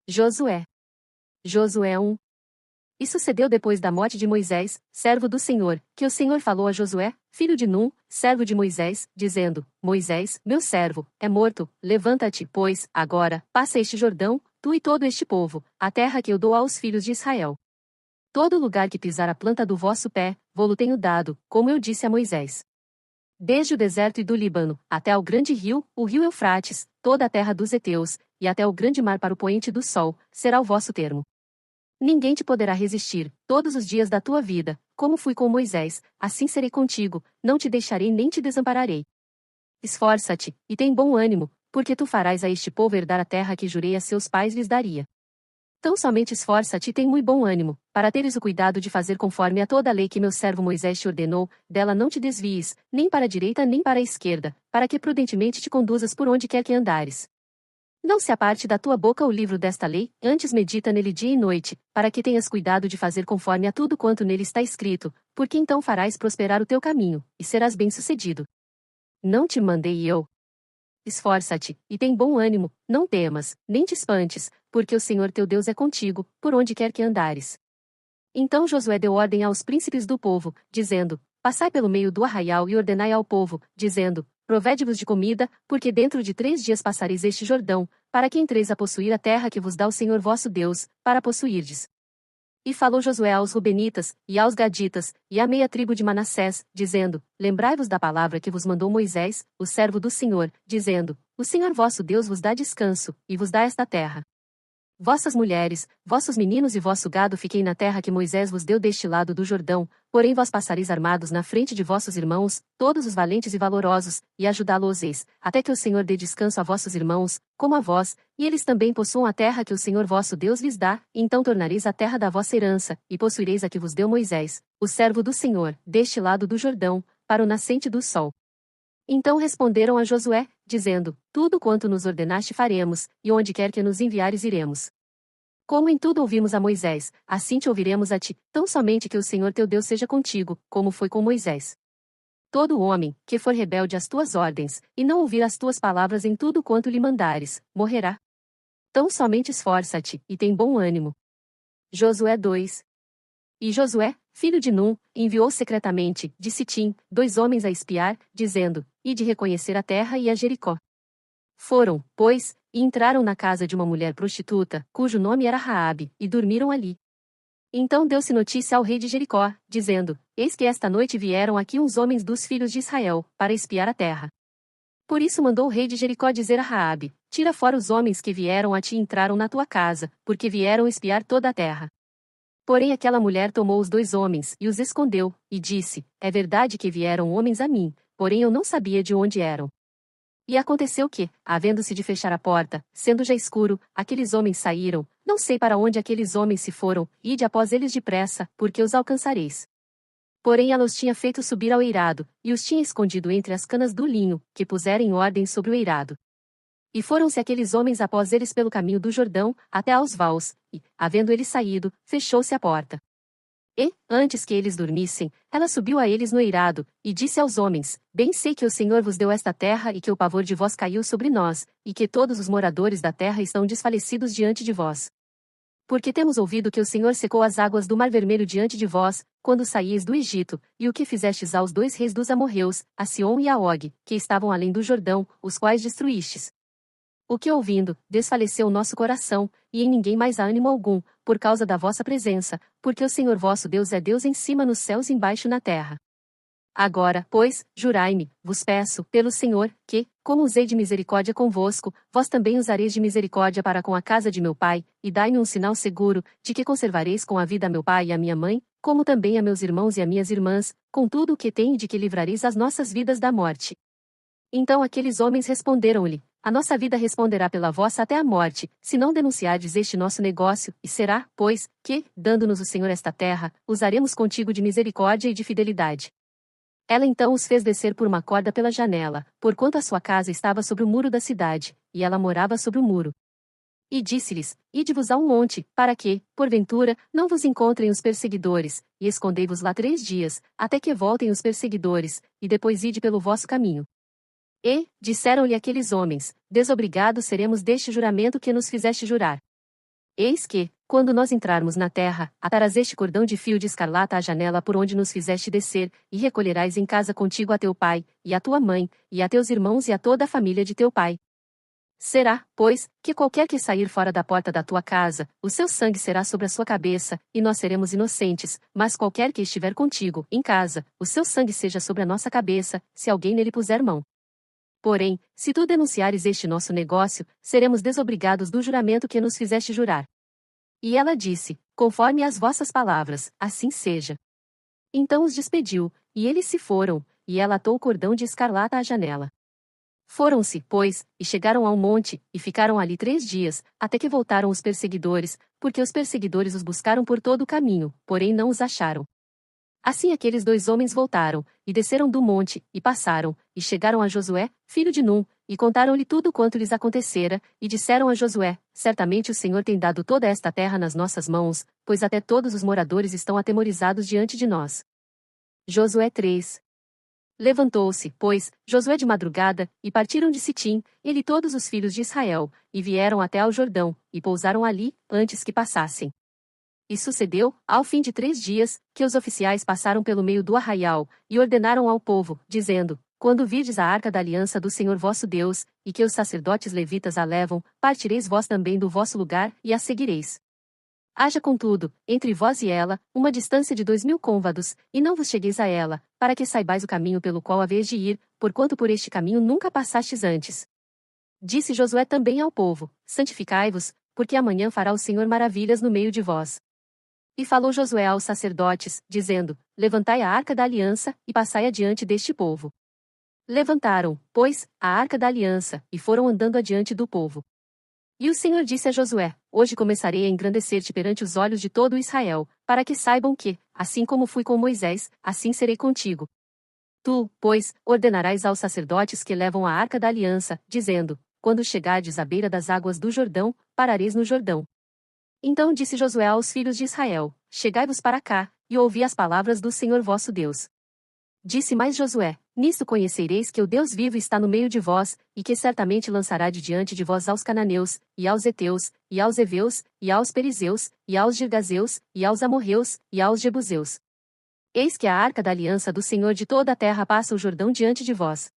Josué. Josué 1. E sucedeu depois da morte de Moisés, servo do Senhor, que o Senhor falou a Josué, filho de Num, servo de Moisés, dizendo: Moisés, meu servo, é morto, levanta-te, pois, agora, passa este Jordão, tu e todo este povo, a terra que eu dou aos filhos de Israel. Todo lugar que pisar a planta do vosso pé, vô-lo tenho dado, como eu disse a Moisés. Desde o deserto e do Líbano, até ao grande rio, o rio Eufrates, toda a terra dos heteus, e até o grande mar para o poente do sol, será o vosso termo. Ninguém te poderá resistir, todos os dias da tua vida, como fui com Moisés, assim serei contigo, não te deixarei nem te desampararei. Esforça-te, e tem bom ânimo, porque tu farás a este povo herdar a terra que jurei a seus pais lhes daria. Tão somente esforça-te e tem muito bom ânimo, para teres o cuidado de fazer conforme a toda a lei que meu servo Moisés te ordenou, dela não te desvies, nem para a direita nem para a esquerda, para que prudentemente te conduzas por onde quer que andares. Não se aparte da tua boca o livro desta lei, antes medita nele dia e noite, para que tenhas cuidado de fazer conforme a tudo quanto nele está escrito, porque então farás prosperar o teu caminho, e serás bem-sucedido. Não te mandei eu? Esforça-te, e tem bom ânimo, não temas, nem te espantes, porque o Senhor teu Deus é contigo, por onde quer que andares. Então Josué deu ordem aos príncipes do povo, dizendo: Passai pelo meio do arraial e ordenai ao povo, dizendo: Provede-vos de comida, porque dentro de 3 dias passareis este Jordão, para que entreis a possuir a terra que vos dá o Senhor vosso Deus, para possuirdes. E falou Josué aos Rubenitas, e aos Gaditas, e à meia tribo de Manassés, dizendo: Lembrai-vos da palavra que vos mandou Moisés, o servo do Senhor, dizendo: O Senhor vosso Deus vos dá descanso, e vos dá esta terra. Vossas mulheres, vossos meninos e vosso gado fiquem na terra que Moisés vos deu deste lado do Jordão, porém vós passareis armados na frente de vossos irmãos, todos os valentes e valorosos, e ajudá-los-eis, até que o Senhor dê descanso a vossos irmãos, como a vós, e eles também possuam a terra que o Senhor vosso Deus lhes dá, e então tornareis a terra da vossa herança, e possuireis a que vos deu Moisés, o servo do Senhor, deste lado do Jordão, para o nascente do sol. Então responderam a Josué, dizendo: Tudo quanto nos ordenaste faremos, e onde quer que nos enviares iremos. Como em tudo ouvimos a Moisés, assim te ouviremos a ti, tão somente que o Senhor teu Deus seja contigo, como foi com Moisés. Todo homem, que for rebelde às tuas ordens, e não ouvir as tuas palavras em tudo quanto lhe mandares, morrerá. Tão somente esforça-te, e tem bom ânimo. Josué 2. E Josué, filho de Num, enviou secretamente, de Sitim, 2 homens a espiar, dizendo: Ide reconhecer a terra e a Jericó. Foram, pois, e entraram na casa de uma mulher prostituta, cujo nome era Raabe, e dormiram ali. Então deu-se notícia ao rei de Jericó, dizendo: Eis que esta noite vieram aqui uns homens dos filhos de Israel, para espiar a terra. Por isso mandou o rei de Jericó dizer a Raabe: Tira fora os homens que vieram a ti e entraram na tua casa, porque vieram espiar toda a terra. Porém aquela mulher tomou os 2 homens, e os escondeu, e disse: É verdade que vieram homens a mim, porém eu não sabia de onde eram. E aconteceu que, havendo-se de fechar a porta, sendo já escuro, aqueles homens saíram, não sei para onde aqueles homens se foram, ide após eles depressa, porque os alcançareis. Porém ela os tinha feito subir ao eirado, e os tinha escondido entre as canas do linho, que pusera em ordem sobre o eirado. E foram-se aqueles homens após eles pelo caminho do Jordão, até aos vaus, e, havendo eles saído, fechou-se a porta. E, antes que eles dormissem, ela subiu a eles no eirado, e disse aos homens: Bem sei que o Senhor vos deu esta terra e que o pavor de vós caiu sobre nós, e que todos os moradores da terra estão desfalecidos diante de vós. Porque temos ouvido que o Senhor secou as águas do Mar Vermelho diante de vós, quando saíes do Egito, e o que fizestes aos 2 reis dos amorreus, a Sion e a Og, que estavam além do Jordão, os quais destruístes. O que ouvindo, desfaleceu o nosso coração, e em ninguém mais há ânimo algum, por causa da vossa presença, porque o Senhor vosso Deus é Deus em cima nos céus e embaixo na terra. Agora, pois, jurai-me, vos peço, pelo Senhor, que, como usei de misericórdia convosco, vós também usareis de misericórdia para com a casa de meu pai, e dai-me um sinal seguro, de que conservareis com a vida a meu pai e a minha mãe, como também a meus irmãos e a minhas irmãs, com tudo o que tenho e de que livrareis as nossas vidas da morte. Então aqueles homens responderam-lhe: A nossa vida responderá pela vossa até a morte, se não denunciardes este nosso negócio, e será, pois, que, dando-nos o Senhor esta terra, usaremos contigo de misericórdia e de fidelidade. Ela então os fez descer por uma corda pela janela, porquanto a sua casa estava sobre o muro da cidade, e ela morava sobre o muro. E disse-lhes: Ide-vos a um monte, para que, porventura, não vos encontrem os perseguidores, e escondei-vos lá 3 dias, até que voltem os perseguidores, e depois ide pelo vosso caminho. E, disseram-lhe aqueles homens: Desobrigados seremos deste juramento que nos fizeste jurar. Eis que, quando nós entrarmos na terra, atarás este cordão de fio de escarlata à janela por onde nos fizeste descer, e recolherás em casa contigo a teu pai, e a tua mãe, e a teus irmãos e a toda a família de teu pai. Será, pois, que qualquer que sair fora da porta da tua casa, o seu sangue será sobre a sua cabeça, e nós seremos inocentes, mas qualquer que estiver contigo, em casa, o seu sangue seja sobre a nossa cabeça, se alguém nele puser mão. Porém, se tu denunciares este nosso negócio, seremos desobrigados do juramento que nos fizeste jurar. E ela disse, conforme as vossas palavras, assim seja. Então os despediu, e eles se foram, e ela atou o cordão de escarlata à janela. Foram-se, pois, e chegaram ao monte, e ficaram ali 3 dias, até que voltaram os perseguidores, porque os perseguidores os buscaram por todo o caminho, porém não os acharam. Assim aqueles 2 homens voltaram, e desceram do monte, e passaram, e chegaram a Josué, filho de Num, e contaram-lhe tudo quanto lhes acontecera, e disseram a Josué, certamente o Senhor tem dado toda esta terra nas nossas mãos, pois até todos os moradores estão atemorizados diante de nós. Josué 3. Levantou-se, pois, Josué de madrugada, e partiram de Sitim, ele e todos os filhos de Israel, e vieram até ao Jordão, e pousaram ali, antes que passassem. E sucedeu, ao fim de 3 dias, que os oficiais passaram pelo meio do arraial, e ordenaram ao povo, dizendo, quando virdes a arca da aliança do Senhor vosso Deus, e que os sacerdotes levitas a levam, partireis vós também do vosso lugar, e a seguireis. Haja contudo, entre vós e ela, uma distância de 2000 côvados, e não vos chegueis a ela, para que saibais o caminho pelo qual haveis de ir, porquanto por este caminho nunca passastes antes. Disse Josué também ao povo, santificai-vos, porque amanhã fará o Senhor maravilhas no meio de vós. E falou Josué aos sacerdotes, dizendo, levantai a arca da aliança, e passai adiante deste povo. Levantaram, pois, a arca da aliança, e foram andando adiante do povo. E o Senhor disse a Josué, hoje começarei a engrandecer-te perante os olhos de todo Israel, para que saibam que, assim como fui com Moisés, assim serei contigo. Tu, pois, ordenarás aos sacerdotes que levam a arca da aliança, dizendo, quando chegardes à beira das águas do Jordão, parareis no Jordão. Então disse Josué aos filhos de Israel, chegai-vos para cá, e ouvi as palavras do Senhor vosso Deus. Disse mais Josué, nisto conhecereis que o Deus vivo está no meio de vós, e que certamente lançará de diante de vós aos cananeus, e aos heteus, e aos heveus, e aos perizeus, e aos girgazeus, e aos amorreus, e aos jebuseus. Eis que a arca da aliança do Senhor de toda a terra passa o Jordão diante de vós.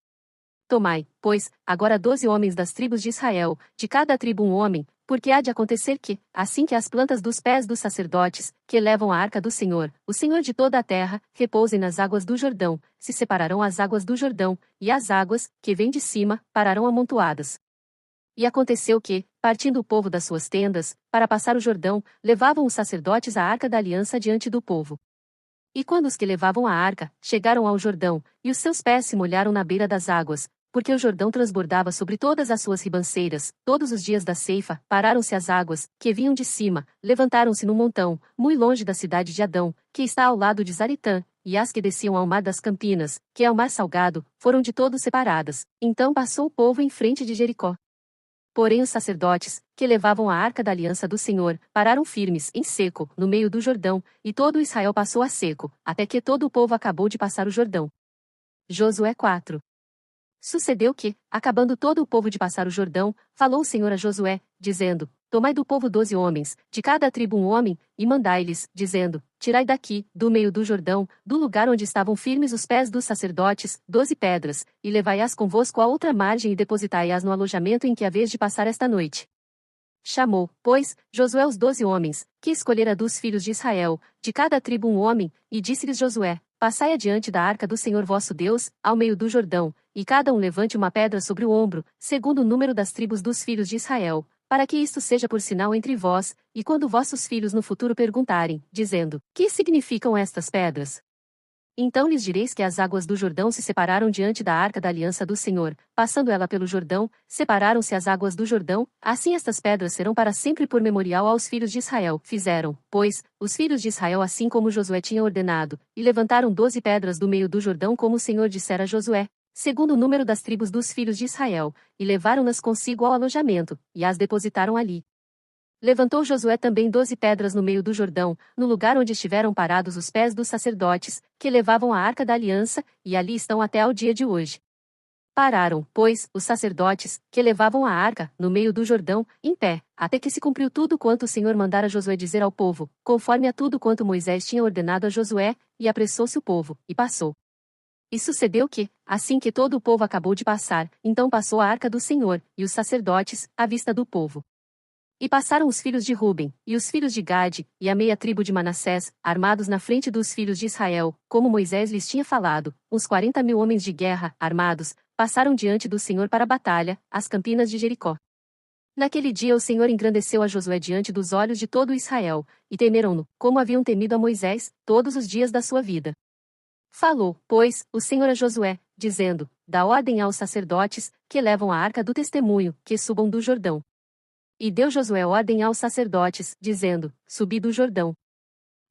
Tomai, pois, agora 12 homens das tribos de Israel, de cada tribo um homem, porque há de acontecer que, assim que as plantas dos pés dos sacerdotes, que levam a arca do Senhor, o Senhor de toda a terra, repousem nas águas do Jordão, se separarão as águas do Jordão, e as águas, que vêm de cima, pararão amontoadas. E aconteceu que, partindo o povo das suas tendas, para passar o Jordão, levavam os sacerdotes a arca da aliança diante do povo. E quando os que levavam a arca, chegaram ao Jordão, e os seus pés se molharam na beira das águas, porque o Jordão transbordava sobre todas as suas ribanceiras, todos os dias da ceifa, pararam-se as águas, que vinham de cima, levantaram-se num montão, muito longe da cidade de Adão, que está ao lado de Zaretã, e as que desciam ao mar das Campinas, que é o mar salgado, foram de todo separadas. Então passou o povo em frente de Jericó. Porém os sacerdotes, que levavam a arca da aliança do Senhor, pararam firmes, em seco, no meio do Jordão, e todo Israel passou a seco, até que todo o povo acabou de passar o Jordão. Josué 4. Sucedeu que, acabando todo o povo de passar o Jordão, falou o Senhor a Josué, dizendo, tomai do povo 12 homens, de cada tribo um homem, e mandai-lhes, dizendo, tirai daqui, do meio do Jordão, do lugar onde estavam firmes os pés dos sacerdotes, 12 pedras, e levai-as convosco à outra margem e depositai-as no alojamento em que haveis de passar esta noite. Chamou, pois, Josué os 12 homens, que escolhera dos filhos de Israel, de cada tribo um homem, e disse-lhes Josué, passai adiante da arca do Senhor vosso Deus, ao meio do Jordão, e cada um levante uma pedra sobre o ombro, segundo o número das tribos dos filhos de Israel, para que isto seja por sinal entre vós, e quando vossos filhos no futuro perguntarem, dizendo, que significam estas pedras? Então lhes direis que as águas do Jordão se separaram diante da arca da aliança do Senhor, passando ela pelo Jordão, separaram-se as águas do Jordão, assim estas pedras serão para sempre por memorial aos filhos de Israel. Fizeram, pois, os filhos de Israel assim como Josué tinha ordenado, e levantaram 12 pedras do meio do Jordão como o Senhor dissera a Josué, segundo o número das tribos dos filhos de Israel, e levaram-nas consigo ao alojamento, e as depositaram ali. Levantou Josué também 12 pedras no meio do Jordão, no lugar onde estiveram parados os pés dos sacerdotes, que levavam a arca da aliança, e ali estão até ao dia de hoje. Pararam, pois, os sacerdotes, que levavam a arca, no meio do Jordão, em pé, até que se cumpriu tudo quanto o Senhor mandara Josué dizer ao povo, conforme a tudo quanto Moisés tinha ordenado a Josué, e apressou-se o povo, e passou. E sucedeu que, assim que todo o povo acabou de passar, então passou a arca do Senhor, e os sacerdotes, à vista do povo. E passaram os filhos de Ruben, e os filhos de Gade, e a meia tribo de Manassés, armados na frente dos filhos de Israel, como Moisés lhes tinha falado, uns 40.000 homens de guerra, armados, passaram diante do Senhor para a batalha, às campinas de Jericó. Naquele dia o Senhor engrandeceu a Josué diante dos olhos de todo Israel, e temeram-no, como haviam temido a Moisés, todos os dias da sua vida. Falou, pois, o Senhor a Josué, dizendo, dá ordem aos sacerdotes, que levam a arca do testemunho, que subam do Jordão. E deu Josué ordem aos sacerdotes, dizendo, subi do Jordão.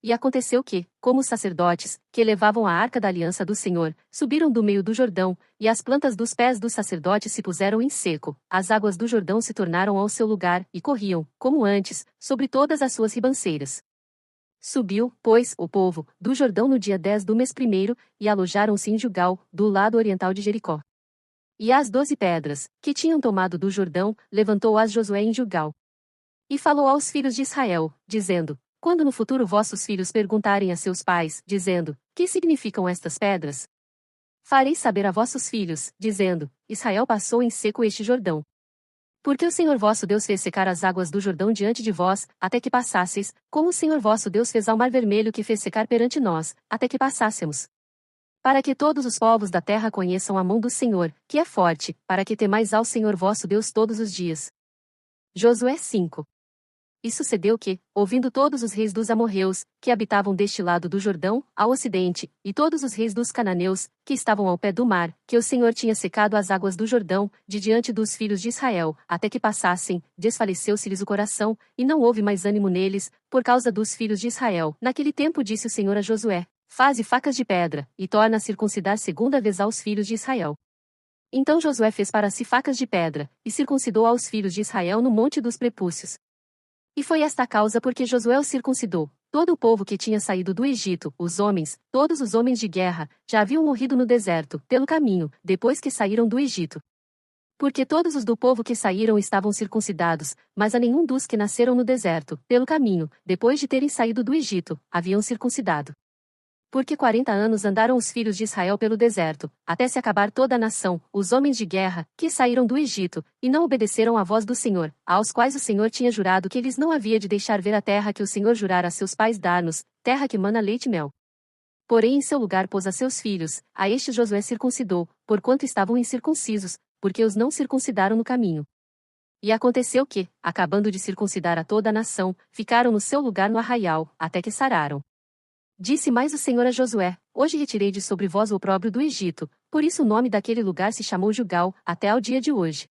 E aconteceu que, como os sacerdotes, que levavam a arca da aliança do Senhor, subiram do meio do Jordão, e as plantas dos pés dos sacerdotes se puseram em seco, as águas do Jordão se tornaram ao seu lugar, e corriam, como antes, sobre todas as suas ribanceiras. Subiu, pois, o povo, do Jordão no dia 10 do mês primeiro, e alojaram-se em Gilgal, do lado oriental de Jericó. E as 12 pedras, que tinham tomado do Jordão, levantou-as Josué em Gilgal. E falou aos filhos de Israel, dizendo, quando no futuro vossos filhos perguntarem a seus pais, dizendo, que significam estas pedras? Fareis saber a vossos filhos, dizendo, Israel passou em seco este Jordão. Porque o Senhor vosso Deus fez secar as águas do Jordão diante de vós, até que passasseis, como o Senhor vosso Deus fez ao mar vermelho que fez secar perante nós, até que passássemos. Para que todos os povos da terra conheçam a mão do Senhor, que é forte, para que temais ao Senhor vosso Deus todos os dias. Josué 5. E sucedeu que, ouvindo todos os reis dos amorreus, que habitavam deste lado do Jordão, ao ocidente, e todos os reis dos cananeus, que estavam ao pé do mar, que o Senhor tinha secado as águas do Jordão, de diante dos filhos de Israel, até que passassem, desfaleceu-se-lhes o coração, e não houve mais ânimo neles, por causa dos filhos de Israel. Naquele tempo disse o Senhor a Josué, faze facas de pedra, e torna a circuncidar segunda vez aos filhos de Israel. Então Josué fez para si facas de pedra, e circuncidou aos filhos de Israel no monte dos prepúcios. E foi esta a causa porque Josué os circuncidou. Todo o povo que tinha saído do Egito, os homens, todos os homens de guerra, já haviam morrido no deserto, pelo caminho, depois que saíram do Egito. Porque todos os do povo que saíram estavam circuncidados, mas a nenhum dos que nasceram no deserto, pelo caminho, depois de terem saído do Egito, haviam circuncidado. Porque 40 anos andaram os filhos de Israel pelo deserto, até se acabar toda a nação, os homens de guerra, que saíram do Egito, e não obedeceram à voz do Senhor, aos quais o Senhor tinha jurado que eles não havia de deixar ver a terra que o Senhor jurara a seus pais dar-nos, terra que mana leite e mel. Porém em seu lugar pôs a seus filhos, a estes Josué circuncidou, porquanto estavam incircuncisos, porque os não circuncidaram no caminho. E aconteceu que, acabando de circuncidar a toda a nação, ficaram no seu lugar no arraial, até que sararam. Disse mais o Senhor a Josué, hoje retirei de sobre vós o opróbrio do Egito, por isso o nome daquele lugar se chamou Gilgal, até ao dia de hoje.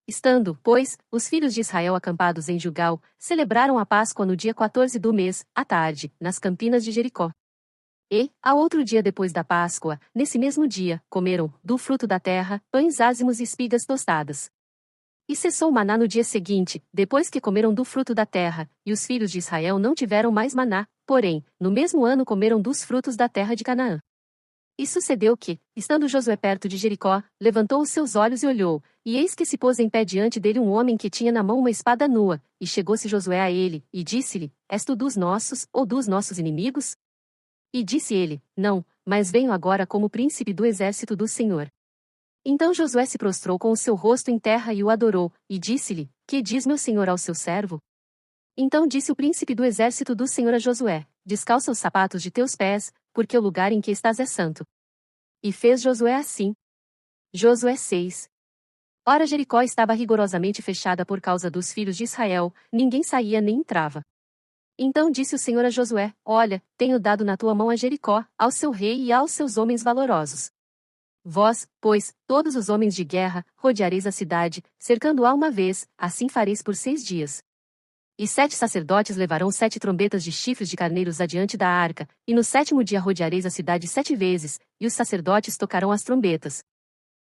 Estando, pois, os filhos de Israel acampados em Gilgal, celebraram a Páscoa no dia 14 do mês, à tarde, nas campinas de Jericó. E, ao outro dia depois da Páscoa, nesse mesmo dia, comeram, do fruto da terra, pães ázimos e espigas tostadas. E cessou o maná no dia seguinte, depois que comeram do fruto da terra, e os filhos de Israel não tiveram mais maná, porém, no mesmo ano comeram dos frutos da terra de Canaã. E sucedeu que, estando Josué perto de Jericó, levantou os seus olhos e olhou, e eis que se pôs em pé diante dele um homem que tinha na mão uma espada nua, e chegou-se Josué a ele, e disse-lhe, és tu dos nossos, ou dos nossos inimigos? E disse ele, não, mas venho agora como príncipe do exército do Senhor. Então Josué se prostrou com o seu rosto em terra e o adorou, e disse-lhe, que diz meu senhor ao seu servo? Então disse o príncipe do exército do Senhor a Josué, descalça os sapatos de teus pés, porque o lugar em que estás é santo. E fez Josué assim. Josué 6. Ora Jericó estava rigorosamente fechada por causa dos filhos de Israel, ninguém saía nem entrava. Então disse o Senhor a Josué, olha, tenho dado na tua mão a Jericó, ao seu rei e aos seus homens valorosos. Vós, pois, todos os homens de guerra, rodeareis a cidade, cercando-a uma vez, assim fareis por 6 dias. E 7 sacerdotes levarão 7 trombetas de chifres de carneiros adiante da arca, e no 7º dia rodeareis a cidade 7 vezes, e os sacerdotes tocarão as trombetas.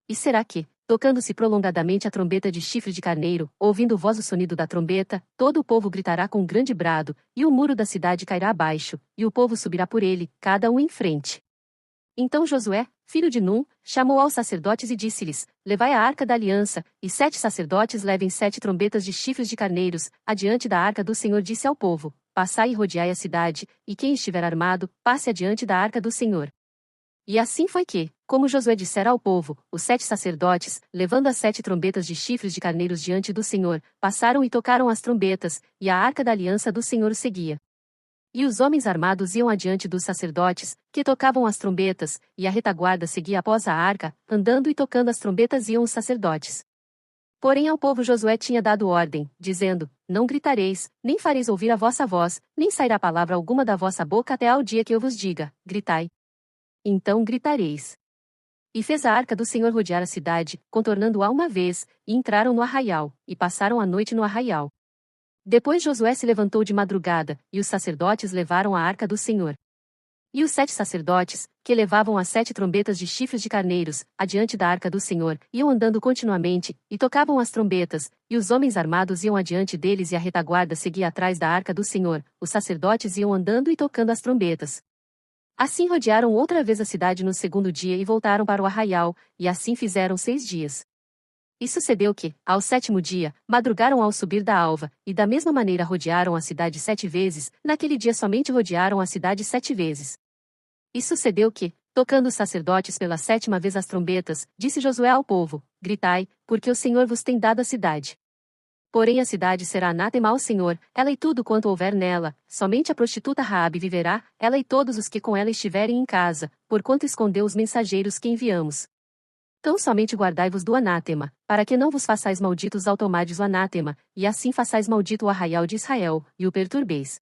E será que, tocando-se prolongadamente a trombeta de chifre de carneiro, ouvindo vós o sonido da trombeta, todo o povo gritará com grande brado, e o muro da cidade cairá abaixo, e o povo subirá por ele, cada um em frente. Então Josué filho de Num, chamou aos sacerdotes e disse-lhes: Levai a arca da aliança, e 7 sacerdotes levem 7 trombetas de chifres de carneiros, adiante da arca do Senhor disse ao povo: Passai e rodeai a cidade, e quem estiver armado, passe adiante da arca do Senhor. E assim foi que, como Josué dissera ao povo, os 7 sacerdotes, levando as 7 trombetas de chifres de carneiros diante do Senhor, passaram e tocaram as trombetas, e a arca da aliança do Senhor os seguia. E os homens armados iam adiante dos sacerdotes, que tocavam as trombetas, e a retaguarda seguia após a arca, andando e tocando as trombetas iam os sacerdotes. Porém ao povo Josué tinha dado ordem, dizendo: Não gritareis, nem fareis ouvir a vossa voz, nem sairá palavra alguma da vossa boca até ao dia que eu vos diga: Gritai. Então gritareis. E fez a arca do Senhor rodear a cidade, contornando-a uma vez, e entraram no arraial, e passaram a noite no arraial. Depois Josué se levantou de madrugada, e os sacerdotes levaram a arca do Senhor. E os 7 sacerdotes, que levavam as 7 trombetas de chifres de carneiros, adiante da arca do Senhor, iam andando continuamente, e tocavam as trombetas, e os homens armados iam adiante deles e a retaguarda seguia atrás da arca do Senhor, os sacerdotes iam andando e tocando as trombetas. Assim rodearam outra vez a cidade no segundo dia e voltaram para o arraial, e assim fizeram 6 dias. E sucedeu que, ao 7º dia, madrugaram ao subir da alva, e da mesma maneira rodearam a cidade 7 vezes, naquele dia somente rodearam a cidade 7 vezes. E sucedeu que, tocando os sacerdotes pela 7ª vez as trombetas, disse Josué ao povo: Gritai, porque o Senhor vos tem dado a cidade. Porém a cidade será anátema ao Senhor, ela e tudo quanto houver nela, somente a prostituta Raabe viverá, ela e todos os que com ela estiverem em casa, porquanto escondeu os mensageiros que enviamos. Tão somente guardai-vos do anátema, para que não vos façais malditos ao tomardes o anátema, e assim façais maldito o arraial de Israel, e o perturbeis.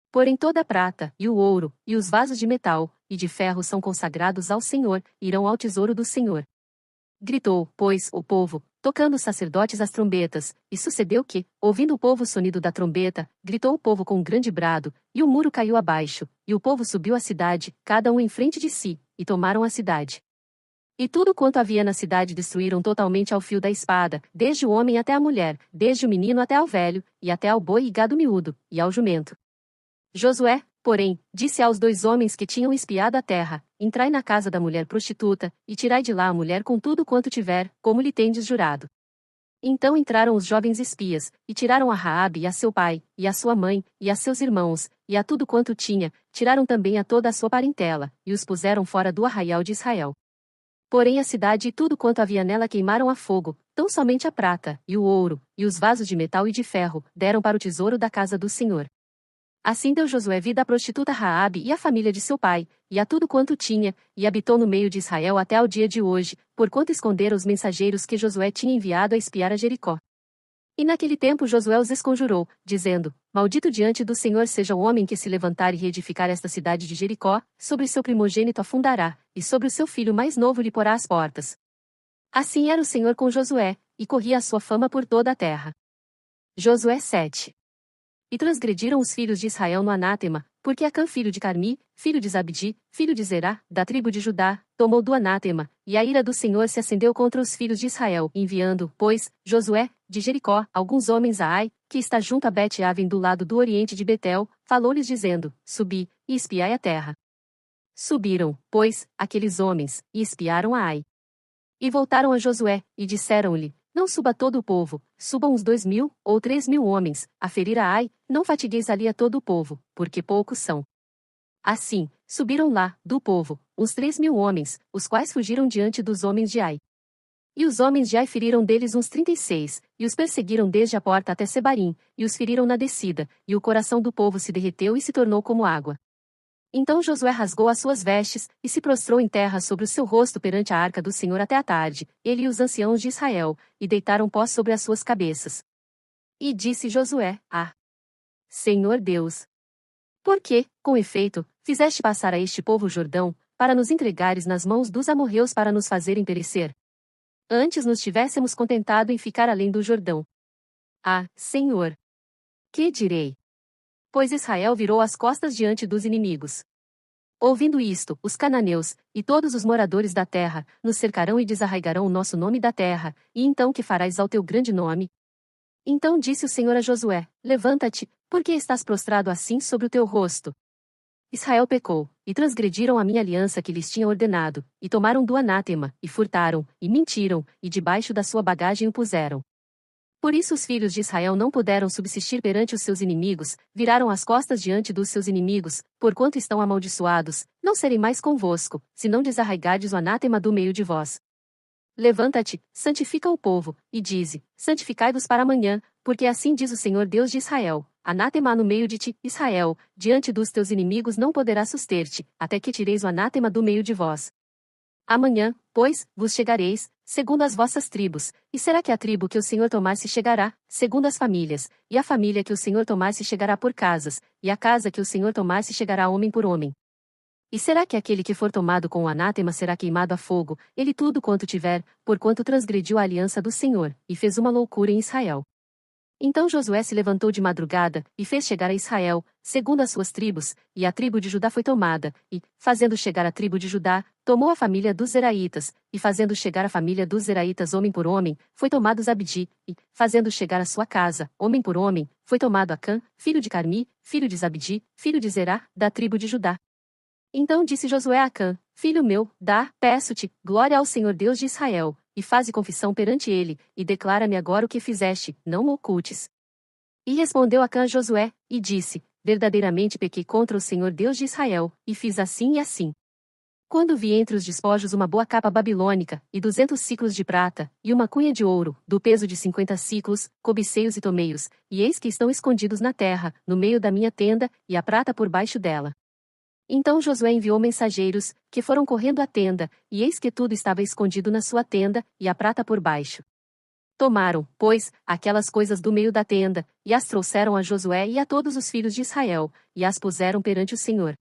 Porém toda a prata, e o ouro, e os vasos de metal, e de ferro são consagrados ao Senhor, irão ao tesouro do Senhor. Gritou, pois, o povo, tocando os sacerdotes as trombetas, e sucedeu que, ouvindo o povo o sonido da trombeta, gritou o povo com um grande brado, e o muro caiu abaixo, e o povo subiu à cidade, cada um em frente de si, e tomaram a cidade. E tudo quanto havia na cidade destruíram totalmente ao fio da espada, desde o homem até a mulher, desde o menino até ao velho, e até ao boi e gado miúdo, e ao jumento. Josué, porém, disse aos 2 homens que tinham espiado a terra: Entrai na casa da mulher prostituta, e tirai de lá a mulher com tudo quanto tiver, como lhe tendes jurado. Então entraram os jovens espias, e tiraram a Raabe e a seu pai, e a sua mãe, e a seus irmãos, e a tudo quanto tinha, tiraram também a toda a sua parentela, e os puseram fora do arraial de Israel. Porém a cidade e tudo quanto havia nela queimaram a fogo, tão somente a prata, e o ouro, e os vasos de metal e de ferro, deram para o tesouro da casa do Senhor. Assim deu Josué vida à prostituta Raabe e à família de seu pai, e a tudo quanto tinha, e habitou no meio de Israel até ao dia de hoje, porquanto esconderam os mensageiros que Josué tinha enviado a espiar a Jericó. E naquele tempo Josué os esconjurou, dizendo: Maldito diante do Senhor seja o homem que se levantar e reedificar esta cidade de Jericó, sobre seu primogênito afundará, e sobre o seu filho mais novo lhe porá as portas. Assim era o Senhor com Josué, e corria a sua fama por toda a terra. Josué 7. E transgrediram os filhos de Israel no anátema, porque Acã filho de Carmi, filho de Zabdi, filho de Zerá, da tribo de Judá, tomou do anátema, e a ira do Senhor se acendeu contra os filhos de Israel, enviando, pois, Josué, de Jericó, alguns homens a Ai, que está junto a Bet-Aven do lado do oriente de Betel, falou-lhes dizendo: Subi, e espiai a terra. Subiram, pois, aqueles homens, e espiaram a Ai. E voltaram a Josué, e disseram-lhe: Não suba todo o povo, subam uns 2.000, ou 3.000 homens, a ferir a Ai, não fatigueis ali a todo o povo, porque poucos são. Assim, subiram lá, do povo, uns 3.000 homens, os quais fugiram diante dos homens de Ai. E os homens de Ai feriram deles uns 36, e os perseguiram desde a porta até Sebarim, e os feriram na descida, e o coração do povo se derreteu e se tornou como água. Então Josué rasgou as suas vestes, e se prostrou em terra sobre o seu rosto perante a arca do Senhor até a tarde, ele e os anciãos de Israel, e deitaram pó sobre as suas cabeças. E disse Josué: Senhor Deus, por que, com efeito, fizeste passar a este povo o Jordão, para nos entregares nas mãos dos amorreus para nos fazerem perecer? Antes nos tivéssemos contentado em ficar além do Jordão. Senhor, que direi? Pois Israel virou as costas diante dos inimigos. Ouvindo isto, os cananeus, e todos os moradores da terra, nos cercarão e desarraigarão o nosso nome da terra, e então que farás ao teu grande nome? Então disse o Senhor a Josué: Levanta-te, porque estás prostrado assim sobre o teu rosto? Israel pecou, e transgrediram a minha aliança que lhes tinha ordenado, e tomaram do anátema, e furtaram, e mentiram, e debaixo da sua bagagem o puseram. Por isso os filhos de Israel não puderam subsistir perante os seus inimigos, viraram as costas diante dos seus inimigos, porquanto estão amaldiçoados, não serei mais convosco, se não desarraigardes o anátema do meio de vós. Levanta-te, santifica o povo, e dize, santificai-vos para amanhã, porque assim diz o Senhor Deus de Israel, anátema há no meio de ti, Israel, diante dos teus inimigos não poderá suster-te, até que tireis o anátema do meio de vós. Amanhã, pois, vos chegareis, segundo as vossas tribos, e será que a tribo que o Senhor tomar se chegará, segundo as famílias, e a família que o Senhor tomar se chegará por casas, e a casa que o Senhor tomar se chegará homem por homem. E será que aquele que for tomado com o anátema será queimado a fogo, ele tudo quanto tiver, porquanto transgrediu a aliança do Senhor, e fez uma loucura em Israel? Então Josué se levantou de madrugada, e fez chegar a Israel, segundo as suas tribos, e a tribo de Judá foi tomada, e, fazendo chegar a tribo de Judá, tomou a família dos Zeraitas, e fazendo chegar a família dos Zeraitas homem por homem, foi tomado Zabdi, e, fazendo chegar a sua casa, homem por homem, foi tomado Acã, filho de Carmi, filho de Zabdi, filho de Zerá, da tribo de Judá. Então disse Josué a Acã, filho meu, peço-te, glória ao Senhor Deus de Israel, e faze confissão perante ele, e declara-me agora o que fizeste, não o ocultes. E respondeu Acã a Josué, e disse, verdadeiramente pequei contra o Senhor Deus de Israel, e fiz assim e assim. Quando vi entre os despojos uma boa capa babilônica, e 200 siclos de prata, e uma cunha de ouro, do peso de 50 siclos, cobiceios e tomeios, e eis que estão escondidos na terra, no meio da minha tenda, e a prata por baixo dela. Então Josué enviou mensageiros, que foram correndo à tenda, e eis que tudo estava escondido na sua tenda, e a prata por baixo. Tomaram, pois, aquelas coisas do meio da tenda, e as trouxeram a Josué e a todos os filhos de Israel, e as puseram perante o Senhor.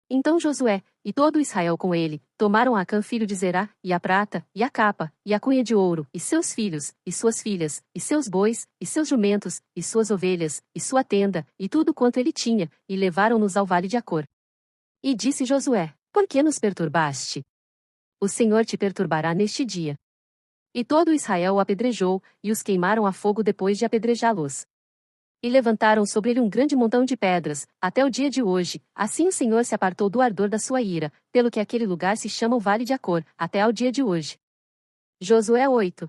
Então Josué, e todo Israel com ele, tomaram Acã filho de Zerá, e a prata, e a capa, e a cunha de ouro, e seus filhos, e suas filhas, e seus bois, e seus jumentos, e suas ovelhas, e sua tenda, e tudo quanto ele tinha, e levaram-nos ao vale de Acor. E disse Josué, por que nos perturbaste? O Senhor te perturbará neste dia. E todo Israel o apedrejou, e os queimaram a fogo depois de apedrejá-los. E levantaram sobre ele um grande montão de pedras, até o dia de hoje, assim o Senhor se apartou do ardor da sua ira, pelo que aquele lugar se chama o Vale de Acor, até ao dia de hoje. Josué 8.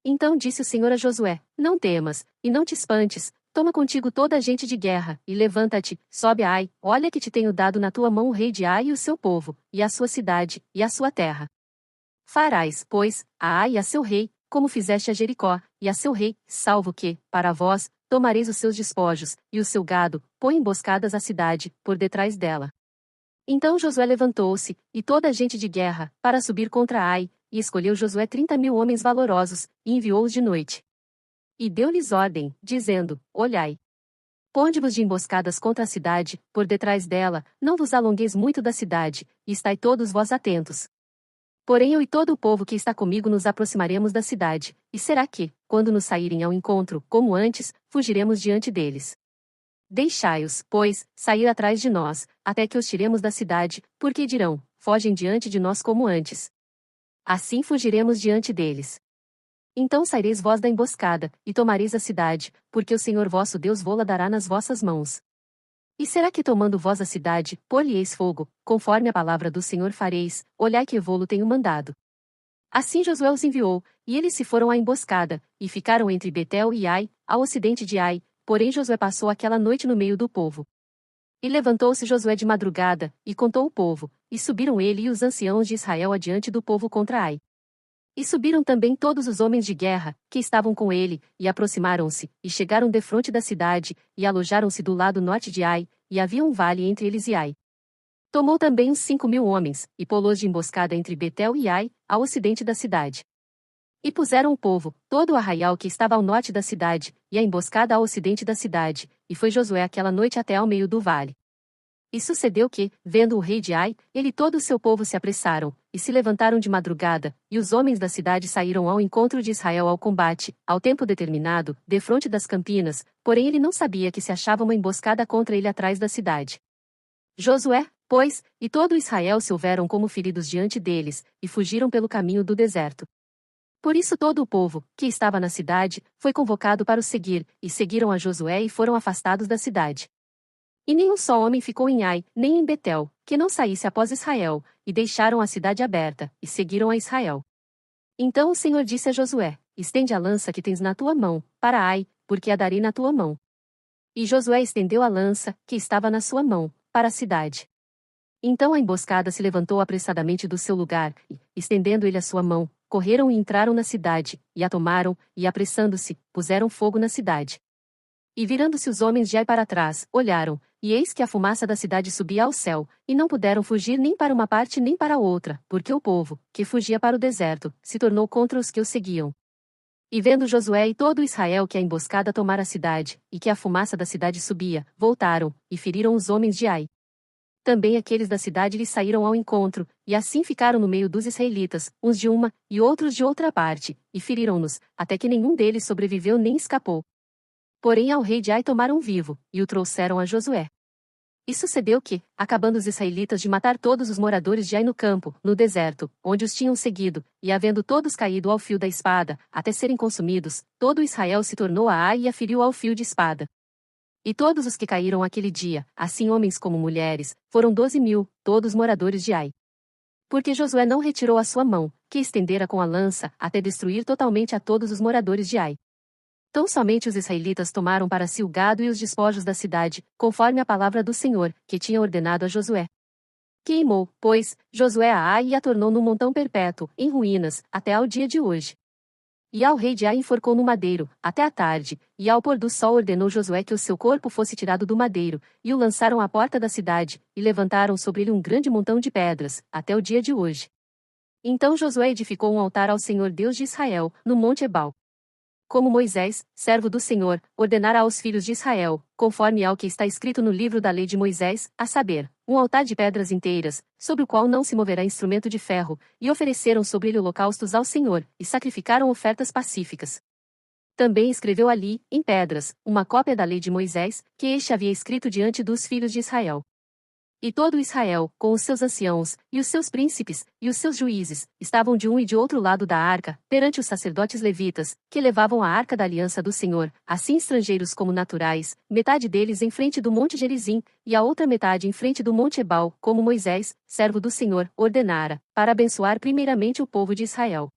Então disse o Senhor a Josué, não temas, e não te espantes, toma contigo toda a gente de guerra, e levanta-te, sobe a Ai, olha que te tenho dado na tua mão o rei de Ai e o seu povo, e a sua cidade, e a sua terra. Farás, pois, a Ai e a seu rei, como fizeste a Jericó, e a seu rei, salvo que, para vós, tomareis os seus despojos, e o seu gado, põe emboscadas à cidade, por detrás dela. Então Josué levantou-se, e toda a gente de guerra, para subir contra Ai, e escolheu Josué 30.000 homens valorosos, e enviou-os de noite. E deu-lhes ordem, dizendo, olhai. Ponde-vos de emboscadas contra a cidade, por detrás dela, não vos alongueis muito da cidade, e estai todos vós atentos. Porém eu e todo o povo que está comigo nos aproximaremos da cidade, e será que, quando nos saírem ao encontro, como antes, fugiremos diante deles. Deixai-os, pois, sair atrás de nós, até que os tiremos da cidade, porque dirão, fogem diante de nós como antes. Assim fugiremos diante deles. Então saireis vós da emboscada, e tomareis a cidade, porque o Senhor vosso Deus vô-la dará nas vossas mãos. E será que tomando vós a cidade, pôr-lhe-eis fogo, conforme a palavra do Senhor fareis, olhai que vô-lo tenho mandado. Assim Josué os enviou, e eles se foram à emboscada, e ficaram entre Betel e Ai, ao ocidente de Ai, porém Josué passou aquela noite no meio do povo. E levantou-se Josué de madrugada, e contou o povo, e subiram ele e os anciãos de Israel adiante do povo contra Ai. E subiram também todos os homens de guerra, que estavam com ele, e aproximaram-se, e chegaram defronte da cidade, e alojaram-se do lado norte de Ai, e havia um vale entre eles e Ai. Tomou também uns 5.000 homens, e pô-los de emboscada entre Betel e Ai, ao ocidente da cidade. E puseram o povo, todo o arraial que estava ao norte da cidade, e a emboscada ao ocidente da cidade, e foi Josué aquela noite até ao meio do vale. E sucedeu que, vendo o rei de Ai, ele e todo o seu povo se apressaram, e se levantaram de madrugada, e os homens da cidade saíram ao encontro de Israel ao combate, ao tempo determinado, defronte das campinas, porém ele não sabia que se achava uma emboscada contra ele atrás da cidade. Josué, pois, e todo Israel se houveram como feridos diante deles, e fugiram pelo caminho do deserto. Por isso todo o povo, que estava na cidade, foi convocado para o seguir, e seguiram a Josué e foram afastados da cidade. E nenhum só homem ficou em Ai, nem em Betel, que não saísse após Israel, e deixaram a cidade aberta, e seguiram a Israel. Então o Senhor disse a Josué: Estende a lança que tens na tua mão, para Ai, porque a darei na tua mão. E Josué estendeu a lança, que estava na sua mão, para a cidade. Então a emboscada se levantou apressadamente do seu lugar, e, estendendo ele a sua mão, correram e entraram na cidade, e a tomaram, e apressando-se, puseram fogo na cidade. E virando-se os homens de Ai para trás, olharam, e eis que a fumaça da cidade subia ao céu, e não puderam fugir nem para uma parte nem para outra, porque o povo, que fugia para o deserto, se tornou contra os que o seguiam. E vendo Josué e todo Israel que a emboscada tomara a cidade, e que a fumaça da cidade subia, voltaram, e feriram os homens de Ai. Também aqueles da cidade lhes saíram ao encontro, e assim ficaram no meio dos israelitas, uns de uma, e outros de outra parte, e feriram-nos, até que nenhum deles sobreviveu nem escapou. Porém ao rei de Ai tomaram vivo, e o trouxeram a Josué. E sucedeu que, acabando os israelitas de matar todos os moradores de Ai no campo, no deserto, onde os tinham seguido, e havendo todos caído ao fio da espada, até serem consumidos, todo Israel se tornou a Ai e a feriu ao fio de espada. E todos os que caíram aquele dia, assim homens como mulheres, foram 12.000, todos moradores de Ai. Porque Josué não retirou a sua mão, que estendera com a lança, até destruir totalmente a todos os moradores de Ai. Tão somente os israelitas tomaram para si o gado e os despojos da cidade, conforme a palavra do Senhor, que tinha ordenado a Josué. Queimou, pois, Josué a Ai e a tornou num montão perpétuo, em ruínas, até ao dia de hoje. E ao rei de Ai enforcou no madeiro, até a tarde, e ao pôr do sol ordenou Josué que o seu corpo fosse tirado do madeiro, e o lançaram à porta da cidade, e levantaram sobre ele um grande montão de pedras, até o dia de hoje. Então Josué edificou um altar ao Senhor Deus de Israel, no monte Ebal. Como Moisés, servo do Senhor, ordenara aos filhos de Israel, conforme ao que está escrito no livro da lei de Moisés, a saber, um altar de pedras inteiras, sobre o qual não se moverá instrumento de ferro, e ofereceram sobre ele holocaustos ao Senhor, e sacrificaram ofertas pacíficas. Também escreveu ali, em pedras, uma cópia da lei de Moisés, que este havia escrito diante dos filhos de Israel. E todo Israel, com os seus anciãos, e os seus príncipes, e os seus juízes, estavam de um e de outro lado da arca, perante os sacerdotes levitas, que levavam a arca da aliança do Senhor, assim estrangeiros como naturais, metade deles em frente do monte Gerizim, e a outra metade em frente do monte Ebal, como Moisés, servo do Senhor, ordenara, para abençoar primeiramente o povo de Israel.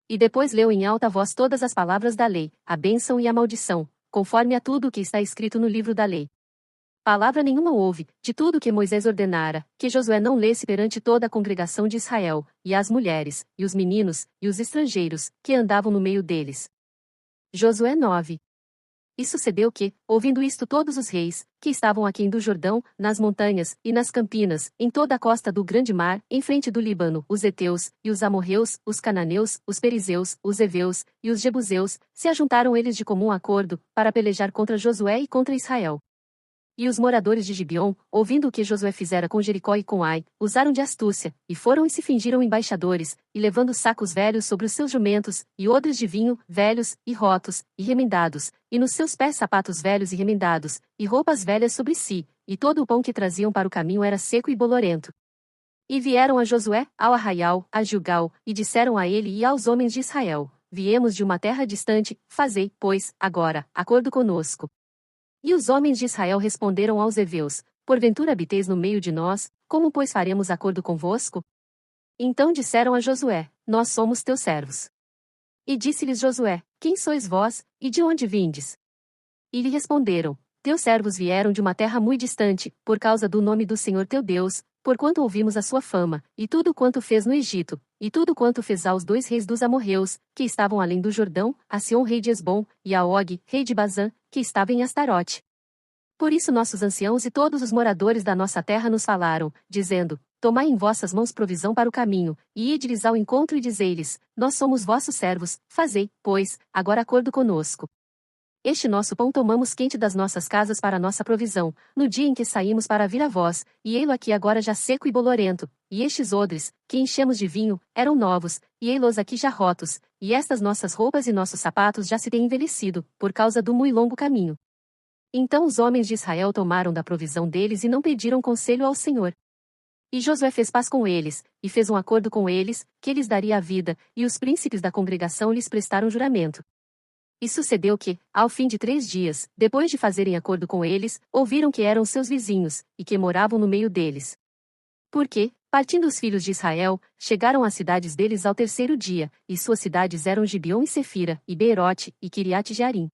E depois leu em alta voz todas as palavras da lei, a bênção e a maldição, conforme a tudo o que está escrito no livro da lei. Palavra nenhuma houve, de tudo que Moisés ordenara, que Josué não lesse perante toda a congregação de Israel, e as mulheres, e os meninos, e os estrangeiros, que andavam no meio deles. Josué 9. E sucedeu que, ouvindo isto todos os reis, que estavam aquém do Jordão, nas montanhas, e nas campinas, em toda a costa do grande mar, em frente do Líbano, os heteus, e os amorreus, os cananeus, os perizeus, os heveus, e os jebuseus, se ajuntaram eles de comum acordo, para pelejar contra Josué e contra Israel. E os moradores de Gibeon, ouvindo o que Josué fizera com Jericó e com Ai, usaram de astúcia, e foram e se fingiram embaixadores, e levando sacos velhos sobre os seus jumentos, e odres de vinho, velhos, e rotos, e remendados, e nos seus pés sapatos velhos e remendados, e roupas velhas sobre si, e todo o pão que traziam para o caminho era seco e bolorento. E vieram a Josué, ao arraial, a Gilgal, e disseram a ele e aos homens de Israel: Viemos de uma terra distante, fazei, pois, agora, acordo conosco. E os homens de Israel responderam aos heveus: Porventura habiteis no meio de nós, como pois faremos acordo convosco? Então disseram a Josué: Nós somos teus servos. E disse-lhes Josué: Quem sois vós, e de onde vindes? E lhe responderam: Teus servos vieram de uma terra muito distante, por causa do nome do Senhor teu Deus, porquanto ouvimos a sua fama, e tudo quanto fez no Egito, e tudo quanto fez aos 2 reis dos amorreus, que estavam além do Jordão, a Sion rei de Esbom, e a Og, rei de Bazã, que estava em Astarote. Por isso nossos anciãos e todos os moradores da nossa terra nos falaram, dizendo: Tomai em vossas mãos provisão para o caminho, e ide-lhes ao encontro e dizei-lhes: Nós somos vossos servos, fazei, pois, agora acordo conosco. Este nosso pão tomamos quente das nossas casas para nossa provisão, no dia em que saímos para vir a vós, e ei-lo aqui agora já seco e bolorento, e estes odres, que enchemos de vinho, eram novos, e ei-los aqui já rotos, e estas nossas roupas e nossos sapatos já se têm envelhecido, por causa do muito longo caminho. Então os homens de Israel tomaram da provisão deles e não pediram conselho ao Senhor. E Josué fez paz com eles, e fez um acordo com eles, que lhes daria a vida, e os príncipes da congregação lhes prestaram juramento. E sucedeu que, ao fim de 3 dias, depois de fazerem acordo com eles, ouviram que eram seus vizinhos, e que moravam no meio deles. Porque, partindo os filhos de Israel, chegaram às cidades deles ao 3º dia, e suas cidades eram Gibeon e Sefira, e Beerote, e Kiriate-Jearim.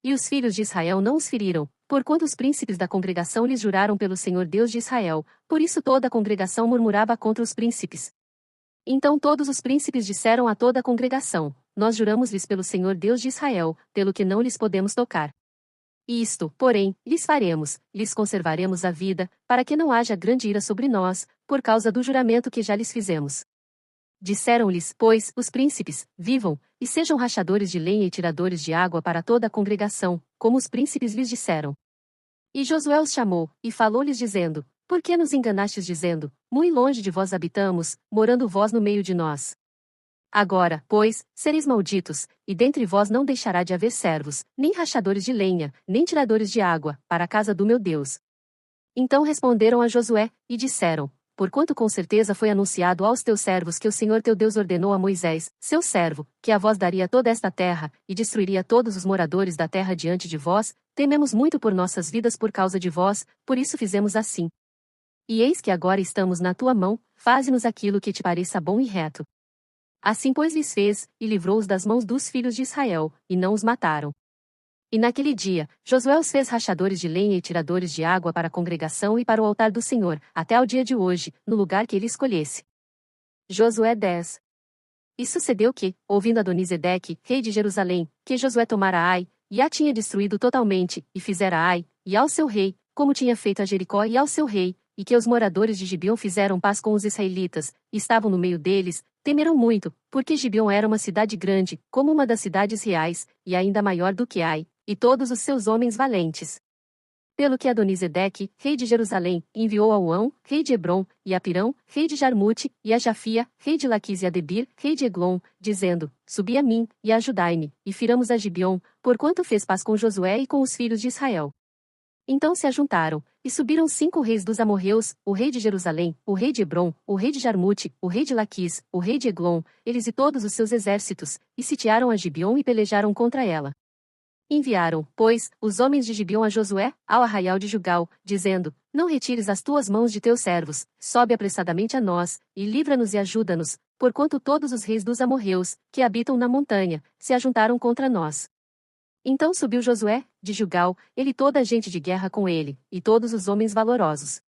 E os filhos de Israel não os feriram, porquanto os príncipes da congregação lhes juraram pelo Senhor Deus de Israel, por isso toda a congregação murmurava contra os príncipes. Então todos os príncipes disseram a toda a congregação: Nós juramos-lhes pelo Senhor Deus de Israel, pelo que não lhes podemos tocar. E isto, porém, lhes faremos, lhes conservaremos a vida, para que não haja grande ira sobre nós, por causa do juramento que já lhes fizemos. Disseram-lhes, pois, os príncipes: Vivam, e sejam rachadores de lenha e tiradores de água para toda a congregação, como os príncipes lhes disseram. E Josué os chamou, e falou-lhes dizendo: Por que nos enganastes dizendo: Muito longe de vós habitamos, morando vós no meio de nós? Agora, pois, sereis malditos, e dentre vós não deixará de haver servos, nem rachadores de lenha, nem tiradores de água, para a casa do meu Deus. Então responderam a Josué, e disseram: Porquanto com certeza foi anunciado aos teus servos que o Senhor teu Deus ordenou a Moisés, seu servo, que a vós daria toda esta terra, e destruiria todos os moradores da terra diante de vós, tememos muito por nossas vidas por causa de vós, por isso fizemos assim. E eis que agora estamos na tua mão, faze-nos aquilo que te pareça bom e reto. Assim pois lhes fez, e livrou-os das mãos dos filhos de Israel, e não os mataram. E naquele dia, Josué os fez rachadores de lenha e tiradores de água para a congregação e para o altar do Senhor, até ao dia de hoje, no lugar que ele escolhesse. Josué 10. E sucedeu que, ouvindo Adonisedeque, rei de Jerusalém, que Josué tomara Ai, e a tinha destruído totalmente, e fizera Ai, e ao seu rei, como tinha feito a Jericó e ao seu rei, e que os moradores de Gibeon fizeram paz com os israelitas, e estavam no meio deles, temeram muito, porque Gibeon era uma cidade grande, como uma das cidades reais, e ainda maior do que Ai, e todos os seus homens valentes. Pelo que Adonisedeque, rei de Jerusalém, enviou a Uão, rei de Hebron, e a Pirão, rei de Jarmute, e a Jafia, rei de Laquis e a Debir, rei de Eglon, dizendo: Subi a mim, e ajudai-me, e firamos a Gibeon, porquanto fez paz com Josué e com os filhos de Israel. Então se ajuntaram, e subiram 5 reis dos amorreus, o rei de Jerusalém, o rei de Hebron, o rei de Jarmute, o rei de Laquis, o rei de Eglon, eles e todos os seus exércitos, e sitiaram a Gibeon e pelejaram contra ela. Enviaram, pois, os homens de Gibeon a Josué, ao arraial de Gilgal, dizendo: Não retires as tuas mãos de teus servos, sobe apressadamente a nós, e livra-nos e ajuda-nos, porquanto todos os reis dos amorreus, que habitam na montanha, se ajuntaram contra nós. Então subiu Josué, de Gilgal, ele e toda a gente de guerra com ele, e todos os homens valorosos.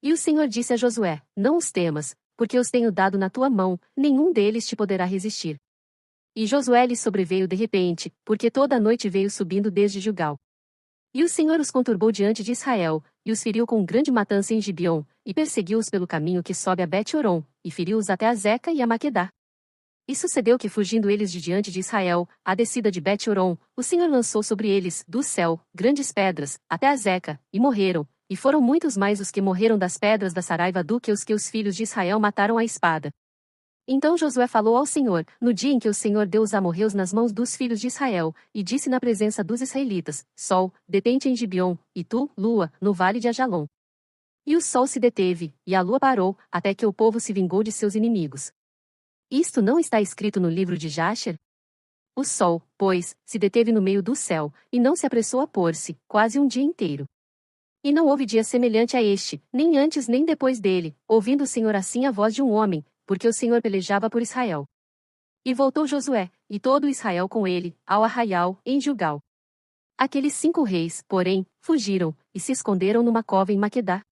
E o Senhor disse a Josué: Não os temas, porque os tenho dado na tua mão, nenhum deles te poderá resistir. E Josué lhe sobreveio de repente, porque toda a noite veio subindo desde Gilgal. E o Senhor os conturbou diante de Israel, e os feriu com grande matança em Gibeon, e perseguiu-os pelo caminho que sobe a Bet-Horon, e feriu-os até a Zeca e a Maquedá. E sucedeu que, fugindo eles de diante de Israel, à descida de Bet-Horon, o Senhor lançou sobre eles, do céu, grandes pedras, até a Zeca, e morreram, e foram muitos mais os que morreram das pedras da Saraiva do que os filhos de Israel mataram à espada. Então Josué falou ao Senhor, no dia em que o Senhor deu os amorreus nas mãos dos filhos de Israel, e disse na presença dos israelitas: Sol, detente em Gibeon, e tu, lua, no vale de Ajalon. E o sol se deteve, e a lua parou, até que o povo se vingou de seus inimigos. Isto não está escrito no livro de Jasher? O sol, pois, se deteve no meio do céu, e não se apressou a pôr-se, quase um dia inteiro. E não houve dia semelhante a este, nem antes nem depois dele, ouvindo o Senhor assim a voz de um homem, porque o Senhor pelejava por Israel. E voltou Josué, e todo Israel com ele, ao arraial, em Gilgal. Aqueles 5 reis, porém, fugiram, e se esconderam numa cova em Maquedá.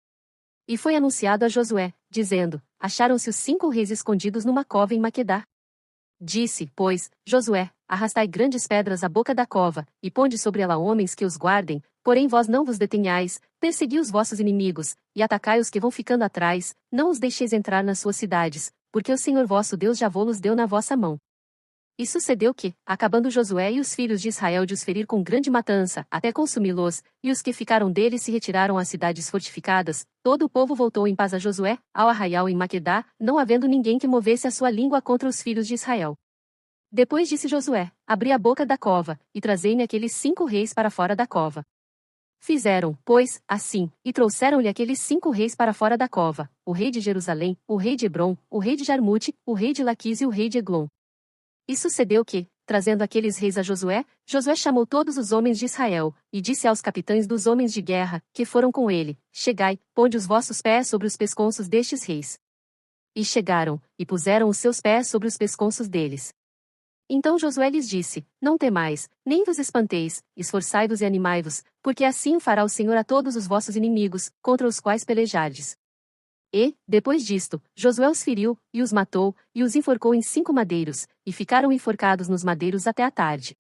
E foi anunciado a Josué, dizendo: Acharam-se os 5 reis escondidos numa cova em Maquedá. Disse, pois, Josué: Arrastai grandes pedras à boca da cova, e ponde sobre ela homens que os guardem, porém vós não vos detenhais, persegui os vossos inimigos, e atacai os que vão ficando atrás, não os deixeis entrar nas suas cidades, porque o Senhor vosso Deus já vô-los deu na vossa mão. E sucedeu que, acabando Josué e os filhos de Israel de os ferir com grande matança, até consumi-los, e os que ficaram deles se retiraram às cidades fortificadas, todo o povo voltou em paz a Josué, ao arraial em Maquedá, não havendo ninguém que movesse a sua língua contra os filhos de Israel. Depois disse Josué: Abri a boca da cova, e trazei-me aqueles 5 reis para fora da cova. Fizeram, pois, assim, e trouxeram-lhe aqueles 5 reis para fora da cova, o rei de Jerusalém, o rei de Hebron, o rei de Jarmute, o rei de Laquis e o rei de Eglon. E sucedeu que, trazendo aqueles reis a Josué, Josué chamou todos os homens de Israel, e disse aos capitães dos homens de guerra, que foram com ele: Chegai, ponde os vossos pés sobre os pescoços destes reis. E chegaram, e puseram os seus pés sobre os pescoços deles. Então Josué lhes disse: Não temais, nem vos espanteis, esforçai-vos e animai-vos, porque assim fará o Senhor a todos os vossos inimigos, contra os quais pelejardes. E, depois disto, Josué os feriu, e os matou, e os enforcou em 5 madeiros, e ficaram enforcados nos madeiros até a tarde.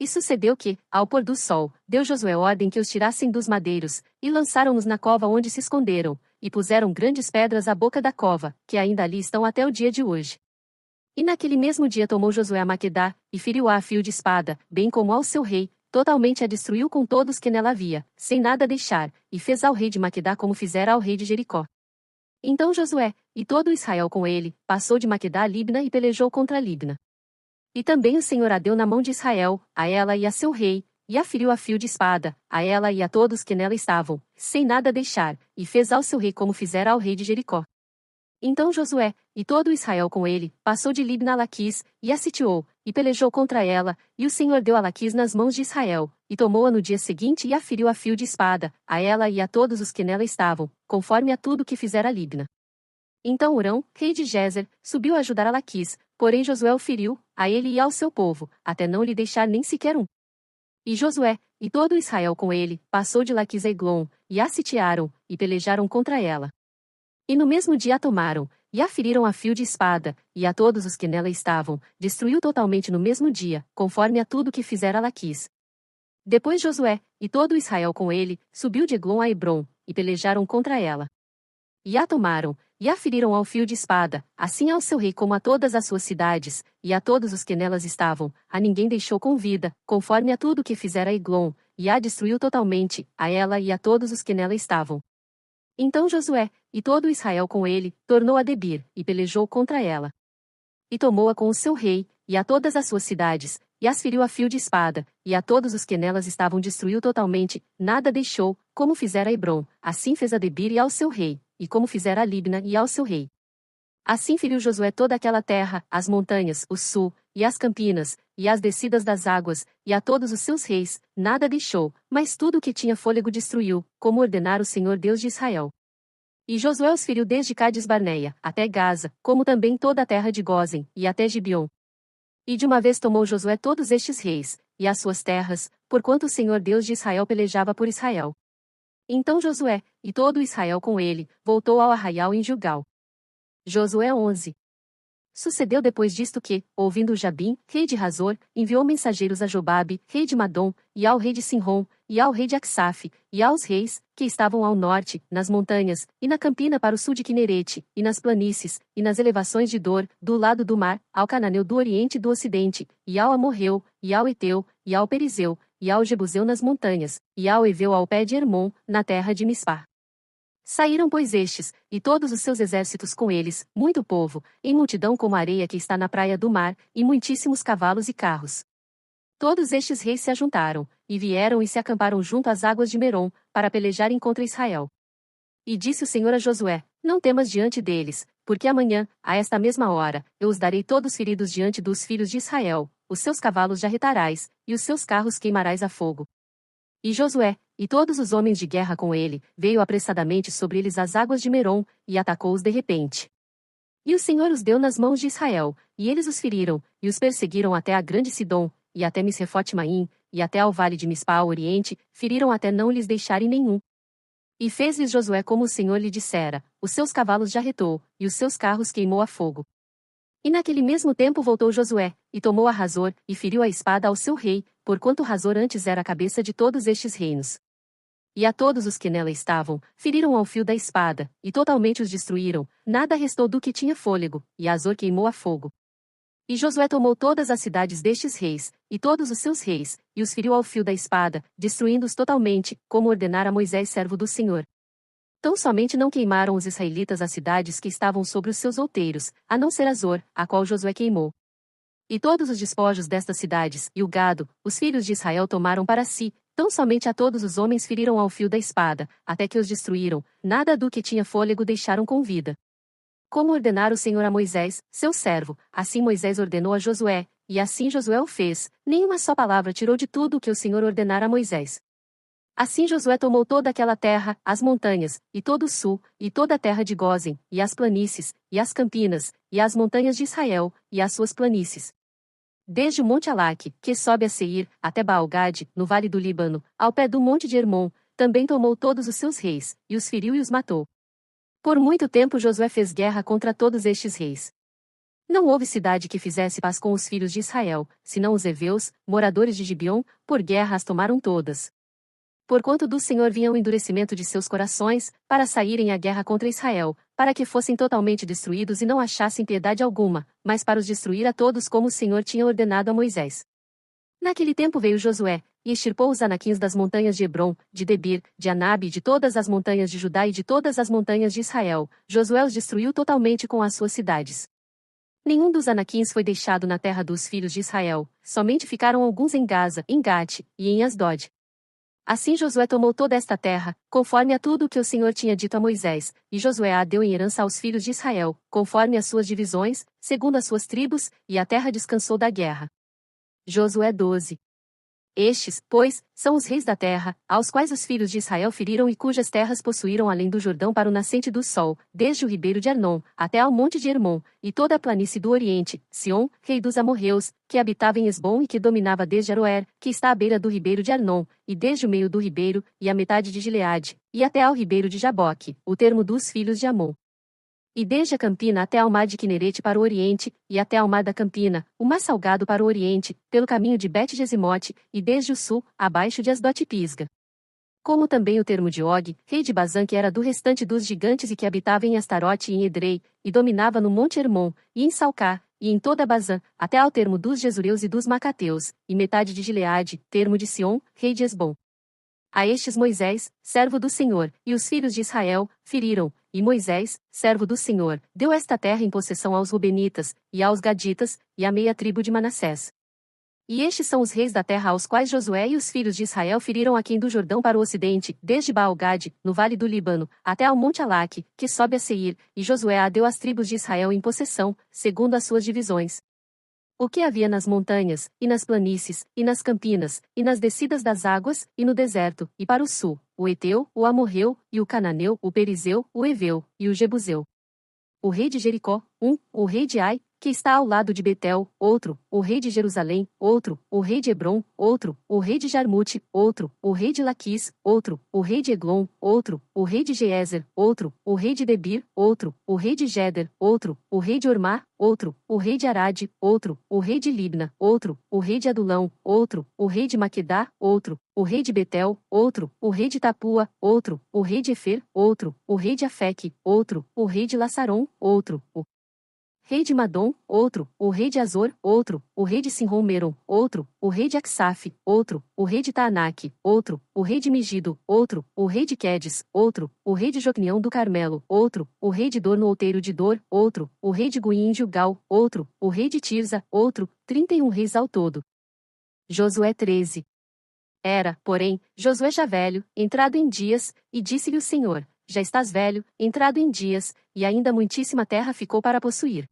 E sucedeu que, ao pôr do sol, deu Josué ordem que os tirassem dos madeiros, e lançaram-nos na cova onde se esconderam, e puseram grandes pedras à boca da cova, que ainda ali estão até o dia de hoje. E naquele mesmo dia tomou Josué a Maquedá, e feriu-a a fio de espada, bem como ao seu rei, totalmente a destruiu com todos que nela havia, sem nada deixar, e fez ao rei de Maquedá como fizera ao rei de Jericó. Então Josué, e todo Israel com ele, passou de Maquedá a Libna e pelejou contra Libna. E também o Senhor a deu na mão de Israel, a ela e a seu rei, e a feriu a fio de espada, a ela e a todos que nela estavam, sem nada deixar, e fez ao seu rei como fizera ao rei de Jericó. Então Josué, e todo Israel com ele, passou de Libna a Laquis, e a sitiou, e pelejou contra ela, e o Senhor deu a Laquis nas mãos de Israel, e tomou-a no dia seguinte e a feriu a fio de espada, a ela e a todos os que nela estavam, conforme a tudo que fizera Libna. Então Hurão, rei de Gézer, subiu a ajudar a Laquis, porém Josué o feriu, a ele e ao seu povo, até não lhe deixar nem sequer um. E Josué, e todo Israel com ele, passou de Laquis a Eglon, e a sitiaram, e pelejaram contra ela. E no mesmo dia a tomaram, e a feriram a fio de espada, e a todos os que nela estavam, destruiu totalmente no mesmo dia, conforme a tudo que fizera Laquis. Depois Josué, e todo Israel com ele, subiu de Eglon a Hebrom, e pelejaram contra ela. E a tomaram, e a feriram ao fio de espada, assim ao seu rei como a todas as suas cidades, e a todos os que nelas estavam, a ninguém deixou com vida, conforme a tudo que fizera Eglon, e a destruiu totalmente, a ela e a todos os que nela estavam. Então Josué, e todo Israel com ele, tornou a Debir, e pelejou contra ela. E tomou-a com o seu rei, e a todas as suas cidades, e as feriu a fio de espada, e a todos os que nelas estavam destruiu totalmente, nada deixou, como fizera Hebrom, assim fez a Debir e ao seu rei, e como fizera a Libna e ao seu rei. Assim feriu Josué toda aquela terra, as montanhas, o sul, e as campinas, e as descidas das águas, e a todos os seus reis, nada deixou, mas tudo o que tinha fôlego destruiu, como ordenara o Senhor Deus de Israel. E Josué os feriu desde Cades-Barneia, até Gaza, como também toda a terra de Gósen, e até Gibeon. E de uma vez tomou Josué todos estes reis, e as suas terras, porquanto o Senhor Deus de Israel pelejava por Israel. Então Josué, e todo Israel com ele, voltou ao arraial em Gilgal. Josué 11. Sucedeu depois disto que, ouvindo Jabim, rei de Razor, enviou mensageiros a Jobabe, rei de Madom, e ao rei de Sinrom, e ao rei de Acsaf, e aos reis, que estavam ao norte, nas montanhas, e na campina para o sul de Quinerete, e nas planícies, e nas elevações de Dor, do lado do mar, ao Cananeu do oriente e do ocidente, e ao Amorreu, e ao Eteu, e ao Perizeu, e ao Jebuseu nas montanhas, e ao Eveu ao pé de Hermon, na terra de Mispar. Saíram, pois, estes, e todos os seus exércitos com eles, muito povo, em multidão como a areia que está na praia do mar, e muitíssimos cavalos e carros. Todos estes reis se ajuntaram, e vieram e se acamparam junto às águas de Merom, para pelejarem contra Israel. E disse o Senhor a Josué: Não temas diante deles, porque amanhã, a esta mesma hora, eu os darei todos feridos diante dos filhos de Israel, os seus cavalos jarretarás, e os seus carros queimarás a fogo. E Josué, e todos os homens de guerra com ele, veio apressadamente sobre eles as águas de Merom, e atacou-os de repente. E o Senhor os deu nas mãos de Israel, e eles os feriram, e os perseguiram até a grande Sidom, e até Misrefote-Maim, e até ao vale de Mispá ao oriente, feriram até não lhes deixarem nenhum. E fez-lhes Josué como o Senhor lhe dissera, os seus cavalos jarretou, e os seus carros queimou a fogo. E naquele mesmo tempo voltou Josué, e tomou a Razor, e feriu a espada ao seu rei, porquanto Razor antes era a cabeça de todos estes reinos. E a todos os que nela estavam, feriram ao fio da espada, e totalmente os destruíram, nada restou do que tinha fôlego, e Hazor queimou a fogo. E Josué tomou todas as cidades destes reis, e todos os seus reis, e os feriu ao fio da espada, destruindo-os totalmente, como ordenara Moisés servo do Senhor. Tão somente não queimaram os israelitas as cidades que estavam sobre os seus outeiros, a não ser Hazor, a qual Josué queimou. E todos os despojos destas cidades, e o gado, os filhos de Israel tomaram para si, tão somente a todos os homens feriram ao fio da espada, até que os destruíram, nada do que tinha fôlego deixaram com vida. Como ordenara o Senhor a Moisés, seu servo, assim Moisés ordenou a Josué, e assim Josué o fez, nenhuma só palavra tirou de tudo o que o Senhor ordenara a Moisés. Assim Josué tomou toda aquela terra, as montanhas, e todo o sul, e toda a terra de Gósen, e as planícies, e as campinas, e as montanhas de Israel, e as suas planícies. Desde o monte Alaque, que sobe a Seir, até Baal-Gade, no vale do Líbano, ao pé do monte de Hermon, também tomou todos os seus reis, e os feriu e os matou. Por muito tempo Josué fez guerra contra todos estes reis. Não houve cidade que fizesse paz com os filhos de Israel, senão os heveus, moradores de Gibeon, por guerra as tomaram todas. Porquanto do Senhor vinha o endurecimento de seus corações, para saírem à guerra contra Israel, para que fossem totalmente destruídos e não achassem piedade alguma, mas para os destruir a todos como o Senhor tinha ordenado a Moisés. Naquele tempo veio Josué, e extirpou os anaquins das montanhas de Hebrom, de Debir, de Anabe, de todas as montanhas de Judá e de todas as montanhas de Israel. Josué os destruiu totalmente com as suas cidades. Nenhum dos anaquins foi deixado na terra dos filhos de Israel, somente ficaram alguns em Gaza, em Gate, e em Asdod. Assim Josué tomou toda esta terra, conforme a tudo o que o Senhor tinha dito a Moisés, e Josué a deu em herança aos filhos de Israel, conforme as suas divisões, segundo as suas tribos, e a terra descansou da guerra. Josué 12. Estes, pois, são os reis da terra, aos quais os filhos de Israel feriram e cujas terras possuíram além do Jordão para o nascente do sol, desde o ribeiro de Arnon, até ao monte de Hermon, e toda a planície do oriente, Sion, rei dos amorreus, que habitava em Esbom e que dominava desde Aroer, que está à beira do ribeiro de Arnon, e desde o meio do ribeiro, e a metade de Gileade, e até ao ribeiro de Jaboque, o termo dos filhos de Amon. E desde a Campina até ao mar de Quinerete para o oriente, e até ao mar da Campina, o mar salgado para o oriente, pelo caminho de Bet-Gesimote, e desde o sul, abaixo de Asdote e Pisga. Como também o termo de Og, rei de Bazã, que era do restante dos gigantes e que habitava em Astarote e em Edrei, e dominava no monte Hermon, e em Salcá, e em toda Bazã, até ao termo dos Jesureus e dos Macateus, e metade de Gileade, termo de Sion, rei de Esbom. A estes Moisés, servo do Senhor, e os filhos de Israel, feriram, e Moisés, servo do Senhor, deu esta terra em possessão aos Rubenitas, e aos Gaditas, e à meia tribo de Manassés. E estes são os reis da terra aos quais Josué e os filhos de Israel feriram aquém do Jordão para o ocidente, desde Baal-Gade, no vale do Líbano, até ao monte Alaque, que sobe a Seir, e Josué a deu às tribos de Israel em possessão, segundo as suas divisões. O que havia nas montanhas, e nas planícies, e nas campinas, e nas descidas das águas, e no deserto, e para o sul, o Eteu, o Amorreu, e o Cananeu, o Perizeu, o Eveu, e o Jebuseu. O rei de Jericó, o rei de Ai, que está ao lado de Betel, outro, o rei de Jerusalém, outro, o rei de Hebrom, outro, o rei de Jarmute, outro, o rei de Laquis, outro, o rei de Eglon, outro, o rei de Jeezer, outro, o rei de Debir, outro, o rei de Geder, outro, o rei de Ormá, outro, o rei de Arade, outro, o rei de Libna, outro, o rei de Adulão, outro, o rei de Maquedá, outro, o rei de Betel, outro, o rei de Tapua, outro, o rei de Efer, outro, o rei de Afeque, outro, o rei de Lassaron, outro, o rei de Madom, outro, o rei de Azor, outro, o rei de Sinrom-Meron, outro, o rei de Aksaf, outro, o rei de Taanaque, outro, o rei de Megido, outro, o rei de Quedes, outro, o rei de Jocneão do Carmelo, outro, o rei de Dor no outeiro de Dor, outro, o rei de Guim em Gilgal, outro, o rei de Tirza, outro, 31 reis ao todo. Josué 13. Era, porém, Josué já velho, entrado em dias, e disse-lhe o Senhor: já estás velho, entrado em dias, e ainda muitíssima terra ficou para possuir.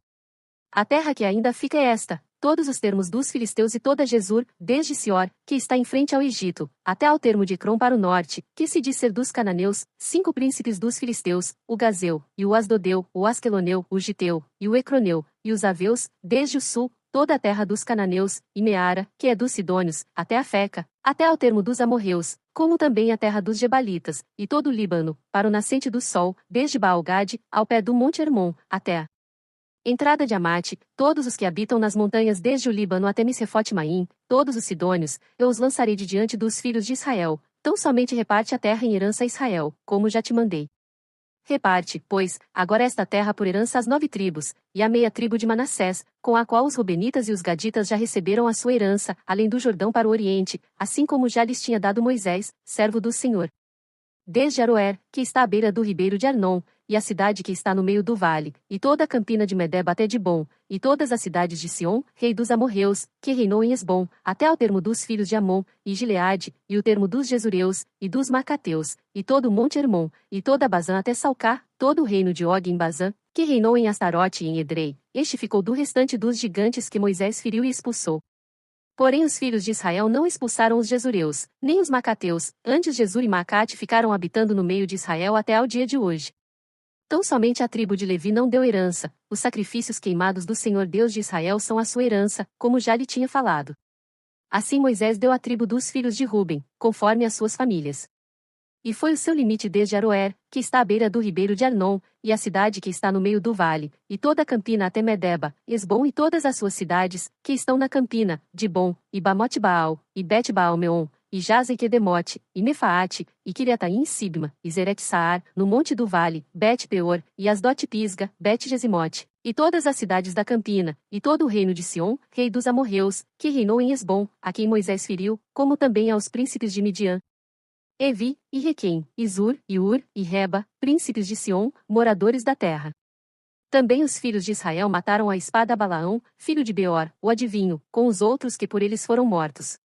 A terra que ainda fica é esta, todos os termos dos filisteus e toda Jesur, desde Sior, que está em frente ao Egito, até ao termo de Ecrom para o norte, que se diz ser dos cananeus, 5 príncipes dos filisteus, o Gazeu, e o Asdodeu, o Asqueloneu, o Giteu, e o Ecroneu, e os Aveus, desde o sul, toda a terra dos cananeus, e Meara, que é dos Sidônios, até a Feca, até ao termo dos amorreus, como também a terra dos Gebalitas, e todo o Líbano, para o nascente do sol, desde Baal-Gade, ao pé do monte Hermon, até a entrada de Amate, todos os que habitam nas montanhas desde o Líbano até Misrefote-Maim, todos os sidônios, eu os lançarei de diante dos filhos de Israel, tão somente reparte a terra em herança a Israel, como já te mandei. Reparte, pois, agora esta terra por herança às 9 tribos, e a meia tribo de Manassés, com a qual os Rubenitas e os Gaditas já receberam a sua herança, além do Jordão para o oriente, assim como já lhes tinha dado Moisés, servo do Senhor. Desde Aroer, que está à beira do ribeiro de Arnon, e a cidade que está no meio do vale, e toda a campina de Medeba até Dibom, e todas as cidades de Sion, rei dos amorreus, que reinou em Esbom, até ao termo dos filhos de Amon, e Gileade, e o termo dos Jesureus, e dos Macateus, e todo o monte Hermon, e toda Bazã até Salcá, todo o reino de Og em Bazã, que reinou em Astarote e em Edrei, este ficou do restante dos gigantes que Moisés feriu e expulsou. Porém os filhos de Israel não expulsaram os jezureus, nem os macateus, antes Jesur e Macate ficaram habitando no meio de Israel até ao dia de hoje. Tão somente a tribo de Levi não deu herança, os sacrifícios queimados do Senhor Deus de Israel são a sua herança, como já lhe tinha falado. Assim Moisés deu a tribo dos filhos de Ruben, conforme as suas famílias. E foi o seu limite desde Aroer, que está à beira do ribeiro de Arnon, e a cidade que está no meio do vale, e toda a campina até Medeba, Esbom e todas as suas cidades, que estão na campina, Dibom, e Bamote-Baal, e Bet-Baal-Meon, e Jaza e Quedemote, e Mefaate, e Kiriataim e Sibma, e Zeret-Saar, no monte do vale, Bet-Peor, e Asdote-Pisga, Bet-Gesimote, e todas as cidades da campina, e todo o reino de Sion, rei dos amorreus, que reinou em Esbom, a quem Moisés feriu, como também aos príncipes de Midian, Evi, e Requem, e Zur, e Ur, e Reba, príncipes de Sion, moradores da terra. Também os filhos de Israel mataram a espada Balaão, filho de Beor, o adivinho, com os outros que por eles foram mortos.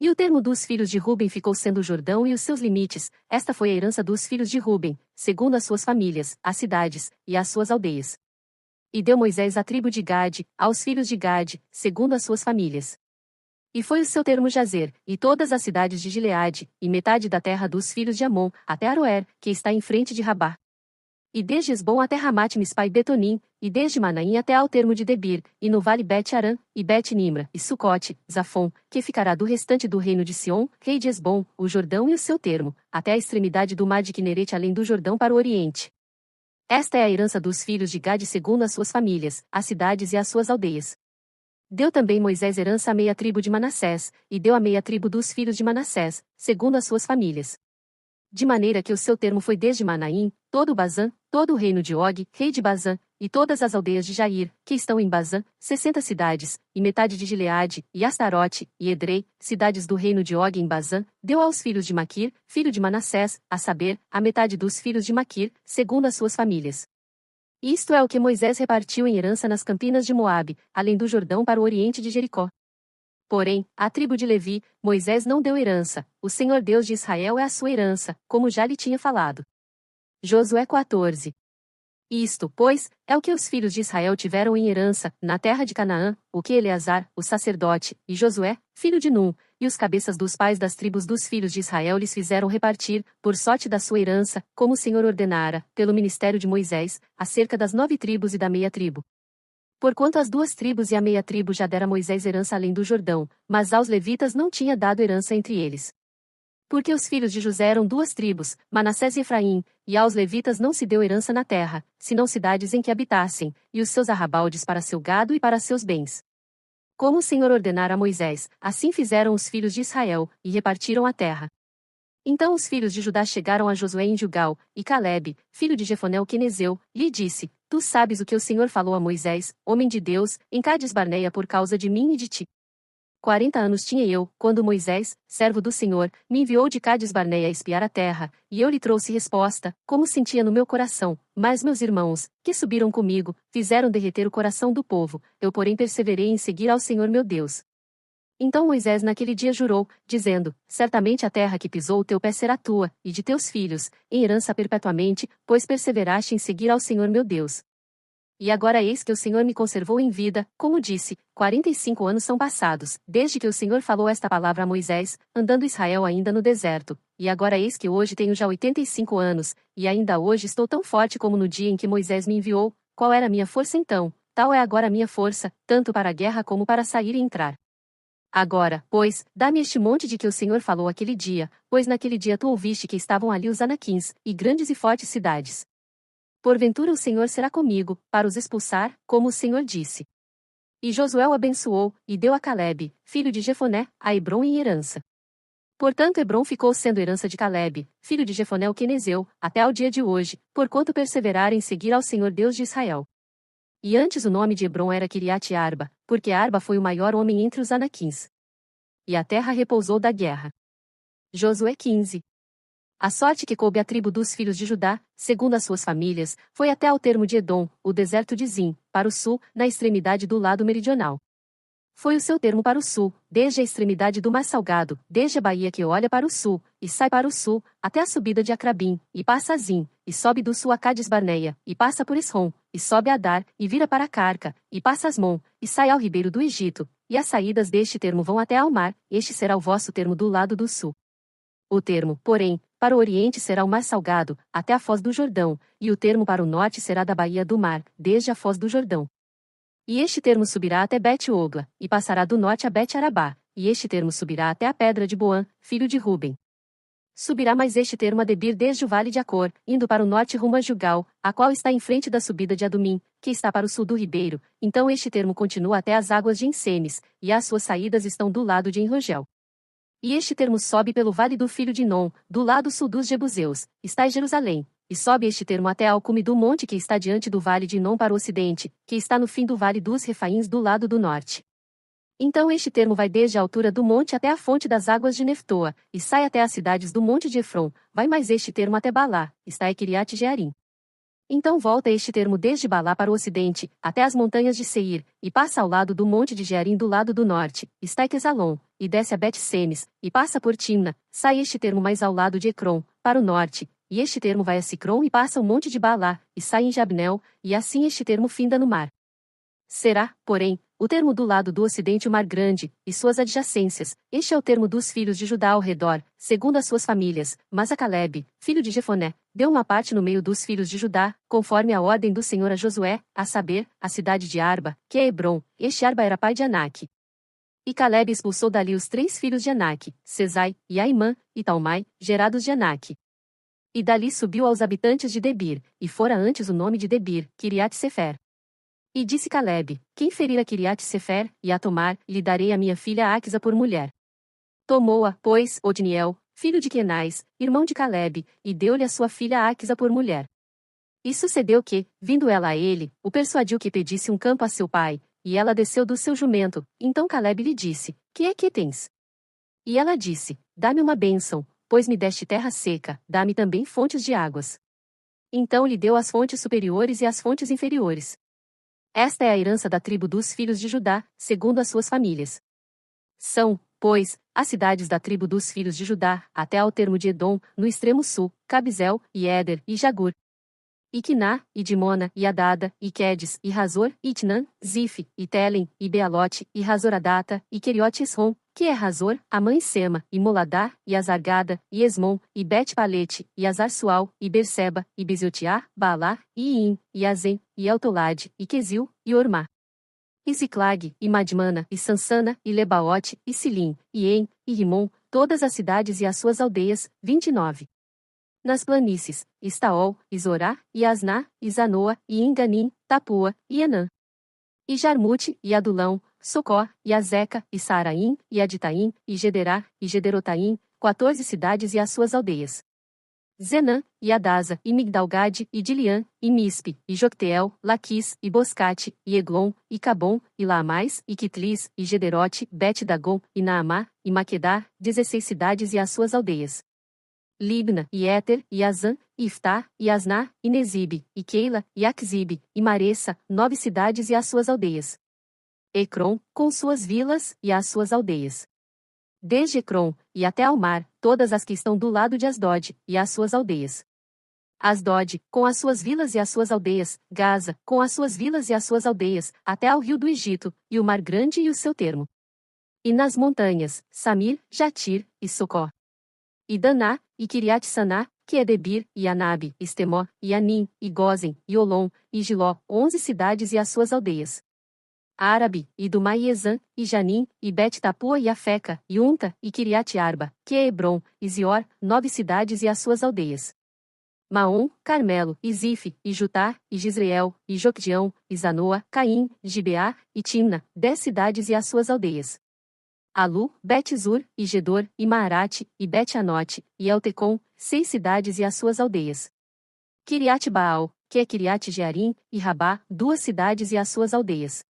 E o termo dos filhos de Ruben ficou sendo o Jordão e os seus limites, esta foi a herança dos filhos de Ruben, segundo as suas famílias, as cidades, e as suas aldeias. E deu Moisés a tribo de Gade, aos filhos de Gade, segundo as suas famílias. E foi o seu termo Jazer, e todas as cidades de Gileade, e metade da terra dos filhos de Amon, até Aroer, que está em frente de Rabá. E desde Esbom até Ramat-Mispa e Betonim, e desde Manaim até ao termo de Debir, e no vale Bet-Aran, e Bet-Nimra, e Sucote, Zafon, que ficará do restante do reino de Sion, rei de Esbom, o Jordão e o seu termo, até a extremidade do mar de Quinerete além do Jordão para o oriente. Esta é a herança dos filhos de Gade segundo as suas famílias, as cidades e as suas aldeias. Deu também Moisés herança à meia tribo de Manassés, e deu a meia tribo dos filhos de Manassés, segundo as suas famílias. De maneira que o seu termo foi desde Manaim, todo o Bazã, todo o reino de Og, rei de Bazã, e todas as aldeias de Jair, que estão em Bazã, 60 cidades, e metade de Gileade, e Astarote, e Edrei, cidades do reino de Og em Bazã, deu aos filhos de Maquir, filho de Manassés, a saber, a metade dos filhos de Maquir, segundo as suas famílias. Isto é o que Moisés repartiu em herança nas campinas de Moabe, além do Jordão para o oriente de Jericó. Porém, à tribo de Levi, Moisés não deu herança, o Senhor Deus de Israel é a sua herança, como já lhe tinha falado. Josué 14. Isto, pois, é o que os filhos de Israel tiveram em herança, na terra de Canaã, o que Eleazar, o sacerdote, e Josué, filho de Num, e os cabeças dos pais das tribos dos filhos de Israel lhes fizeram repartir, por sorte da sua herança, como o Senhor ordenara, pelo ministério de Moisés, acerca das 9 tribos e da meia tribo. Porquanto as 2 tribos e a meia tribo já dera Moisés herança além do Jordão, mas aos levitas não tinha dado herança entre eles. Porque os filhos de José eram 2 tribos, Manassés e Efraim, e aos levitas não se deu herança na terra, senão cidades em que habitassem, e os seus arrabaldes para seu gado e para seus bens. Como o Senhor ordenara a Moisés, assim fizeram os filhos de Israel, e repartiram a terra. Então os filhos de Judá chegaram a Josué em Gilgal, e Calebe, filho de Jefoné o quenezeu, lhe disse: Tu sabes o que o Senhor falou a Moisés, homem de Deus, em Cades-Barneia por causa de mim e de ti. 40 anos tinha eu, quando Moisés, servo do Senhor, me enviou de Cades-Barneia a espiar a terra, e eu lhe trouxe resposta, como sentia no meu coração. Mas meus irmãos, que subiram comigo, fizeram derreter o coração do povo, eu porém perseverei em seguir ao Senhor meu Deus. Então Moisés naquele dia jurou, dizendo: Certamente a terra que pisou o teu pé será tua, e de teus filhos, em herança perpetuamente, pois perseveraste em seguir ao Senhor meu Deus. E agora eis que o Senhor me conservou em vida, como disse, 45 anos são passados, desde que o Senhor falou esta palavra a Moisés, andando Israel ainda no deserto, e agora eis que hoje tenho já 85 anos, e ainda hoje estou tão forte como no dia em que Moisés me enviou. Qual era a minha força então? Tal é agora a minha força, tanto para a guerra como para sair e entrar. Agora, pois, dá-me este monte de que o Senhor falou aquele dia, pois naquele dia tu ouviste que estavam ali os anaquins, e grandes e fortes cidades. Porventura o Senhor será comigo, para os expulsar, como o Senhor disse. E Josué o abençoou, e deu a Calebe, filho de Jefoné, a Hebrom em herança. Portanto Hebrom ficou sendo herança de Calebe, filho de Jefoné o quenezeu, até ao dia de hoje, porquanto perseverar em seguir ao Senhor Deus de Israel. E antes o nome de Hebrom era Kiriate-Arba, porque Arba foi o maior homem entre os anaquins. E a terra repousou da guerra. Josué 15. A sorte que coube à tribo dos filhos de Judá, segundo as suas famílias, foi até ao termo de Edom, o deserto de Zim, para o sul, na extremidade do lado meridional. Foi o seu termo para o sul, desde a extremidade do Mar Salgado, desde a baía que olha para o sul, e sai para o sul, até a subida de Acrabim, e passa a Zim, e sobe do sul a Cádiz Barneia, e passa por Esrom, e sobe a Adar, e vira para Carca, e passa Asmon, e sai ao ribeiro do Egito, e as saídas deste termo vão até ao mar, este será o vosso termo do lado do sul. O termo, porém, para o oriente será o Mar Salgado, até a foz do Jordão, e o termo para o norte será da baía do mar, desde a foz do Jordão. E este termo subirá até Bet-Ogla, e passará do norte a Bet-Arabá, e este termo subirá até a pedra de Boã, filho de Ruben. Subirá mais este termo a Debir desde o vale de Acor, indo para o norte rumo a Gilgal, a qual está em frente da subida de Adumim, que está para o sul do ribeiro, então este termo continua até as águas de Ensemes, e as suas saídas estão do lado de Enrogel. E este termo sobe pelo vale do filho de Non, do lado sul dos Jebuseus, está em Jerusalém, e sobe este termo até ao cume do monte que está diante do vale de Non para o ocidente, que está no fim do vale dos Refaíns do lado do norte. Então este termo vai desde a altura do monte até a fonte das águas de Neftoa, e sai até as cidades do monte de Efron, vai mais este termo até Balá, está em Kiriat Jearim. Então volta este termo desde Balá para o ocidente, até as montanhas de Seir, e passa ao lado do monte de Jearim do lado do norte, está em Quesalon, e desce a Bet-Semes, e passa por Timna, sai este termo mais ao lado de Ecrom, para o norte, e este termo vai a Sicrom e passa o monte de Balá, e sai em Jabnel, e assim este termo finda no mar. Será, porém, o termo do lado do ocidente o Mar Grande, e suas adjacências, este é o termo dos filhos de Judá ao redor, segundo as suas famílias, mas a Calebe, filho de Jefoné, deu uma parte no meio dos filhos de Judá, conforme a ordem do Senhor a Josué, a saber, a cidade de Arba, que é Hebrom, este Arba era pai de Anak. E Calebe expulsou dali os 3 filhos de Anak, Sesai, e Aimã, e Talmai, gerados de Anak. E dali subiu aos habitantes de Debir, e fora antes o nome de Debir, Kiriat Sefer. E disse Calebe, quem ferir a Kiriat Sefer, e a tomar, lhe darei a minha filha Aquisa por mulher. Tomou-a, pois, Otniel, filho de Quenais, irmão de Calebe, e deu-lhe a sua filha Aquisa por mulher. E sucedeu que, vindo ela a ele, o persuadiu que pedisse um campo a seu pai, e ela desceu do seu jumento, então Calebe lhe disse, que é que tens? E ela disse, dá-me uma bênção, pois me deste terra seca, dá-me também fontes de águas. Então lhe deu as fontes superiores e as fontes inferiores. Esta é a herança da tribo dos filhos de Judá, segundo as suas famílias. São, pois, as cidades da tribo dos filhos de Judá, até ao termo de Edom, no extremo sul, Cabizel, e Éder, e Jagur. E Quiná, e Dimona, e Adada, e Quedes, e Razor, e Itnã, Zif, e Telem, e Bealote, e Razoradata, e Keriote Esrom, que é Razor, a mãe Sema, e Moladá, e Azargada, e Esmon, e Bet-Palete, e Azar-Sual, e Berseba, e Beziotiá, Baalá, e Iim, e Azem, e Eltolade, e Quesil, e Ormá. E Ziclag, e Madmana, e Sansana, e Lebaote, e Silim, e En, e Rimon, todas as cidades e as suas aldeias, 29. Nas planícies, Estaol, e Zorá, e Asná, e Zanoa, e Enganim, Tapua, e Enã. E Jarmute, e Adulão, Socó, e Azeca, e Saaraim, e Aditaim, e Gederá, e Gederotaim, 14 cidades e as suas aldeias. Zenã, e Adasa, e Migdalgade, e Dilian, e Mispe, e Jocteel, Laquis, e Boscate, e Eglon, e Cabom, e Laamais, e Quitlis, e Gederote, Bet-Dagon, e Naamá, e Maquedá, 16 cidades e as suas aldeias. Libna, e Éter, e Azã, e Iftá, e Asná, e Nezibe, e Keila, e Aquzibe, e Maressa, 9 cidades e as suas aldeias. Ecrom, com suas vilas, e as suas aldeias. Desde Ecrom, e até ao mar, todas as que estão do lado de Asdod, e as suas aldeias. Asdod, com as suas vilas e as suas aldeias, Gaza, com as suas vilas e as suas aldeias, até ao rio do Egito, e o mar grande e o seu termo. E nas montanhas, Samir, Jatir, e Socó. E Daná, e Kiriat-Saná, que é Debir, e Anabe, Estemó, e Anim, e Gozen, e Olom, e Giló, 11 cidades e as suas aldeias. Árabe, e Dumá e Ezã, e Janim, e Bet-Tapua e Afeca, e Unta, e Kiriat-Arba, que é Hebrom, e Zior, 9 cidades e as suas aldeias. Maom, Carmelo, e Zife, e Jutá, e Gisreel, e Jocdeão, e Zanoa, Caim, Gibeá, e Timna, 10 cidades e as suas aldeias. Alu, Bet-Zur, e Gedor, e Maarate, e Bet-Anote, e Eltecom, 6 cidades e as suas aldeias. Kiriat-Baal, que é Kiriat-Jearim, e Rabá, 2 cidades e as suas aldeias.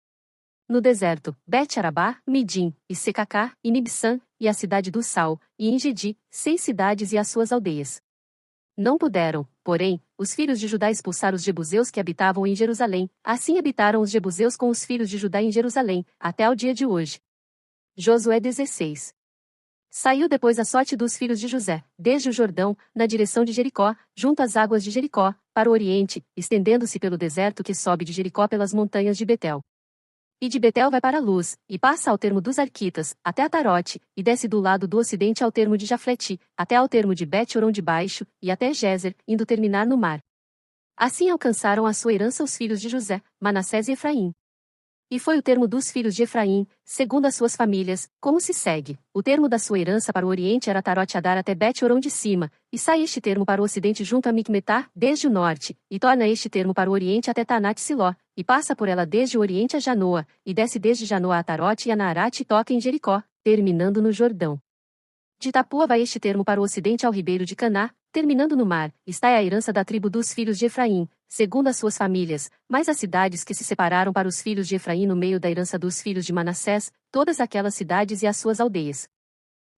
No deserto, Bet-Arabá, Midim, e Secacá, e Nibsã, e a cidade do Sal, e Engedi, 6 cidades e as suas aldeias. Não puderam, porém, os filhos de Judá expulsar os jebuseus que habitavam em Jerusalém, assim habitaram os jebuseus com os filhos de Judá em Jerusalém, até ao dia de hoje. Josué 16. Saiu depois a sorte dos filhos de José, desde o Jordão, na direção de Jericó, junto às águas de Jericó, para o oriente, estendendo-se pelo deserto que sobe de Jericó pelas montanhas de Betel. E de Betel vai para a Luz, e passa ao termo dos Arquitas, até Atarote, e desce do lado do ocidente ao termo de Jafleti, até ao termo de Bet-Horon de baixo, e até Gezer, indo terminar no mar. Assim alcançaram a sua herança os filhos de José, Manassés e Efraim. E foi o termo dos filhos de Efraim, segundo as suas famílias, como se segue. O termo da sua herança para o oriente era Atarote Adar até Bet-Horon de cima, e sai este termo para o ocidente junto a Micmetá, desde o norte, e torna este termo para o oriente até Tanat-Siló, e passa por ela desde o oriente a Janoa, e desce desde Janoa a Atarote e a Naarate e toca em Jericó, terminando no Jordão. De Tapua vai este termo para o ocidente ao ribeiro de Caná, terminando no mar, está a herança da tribo dos filhos de Efraim, segundo as suas famílias, mais as cidades que se separaram para os filhos de Efraim no meio da herança dos filhos de Manassés, todas aquelas cidades e as suas aldeias.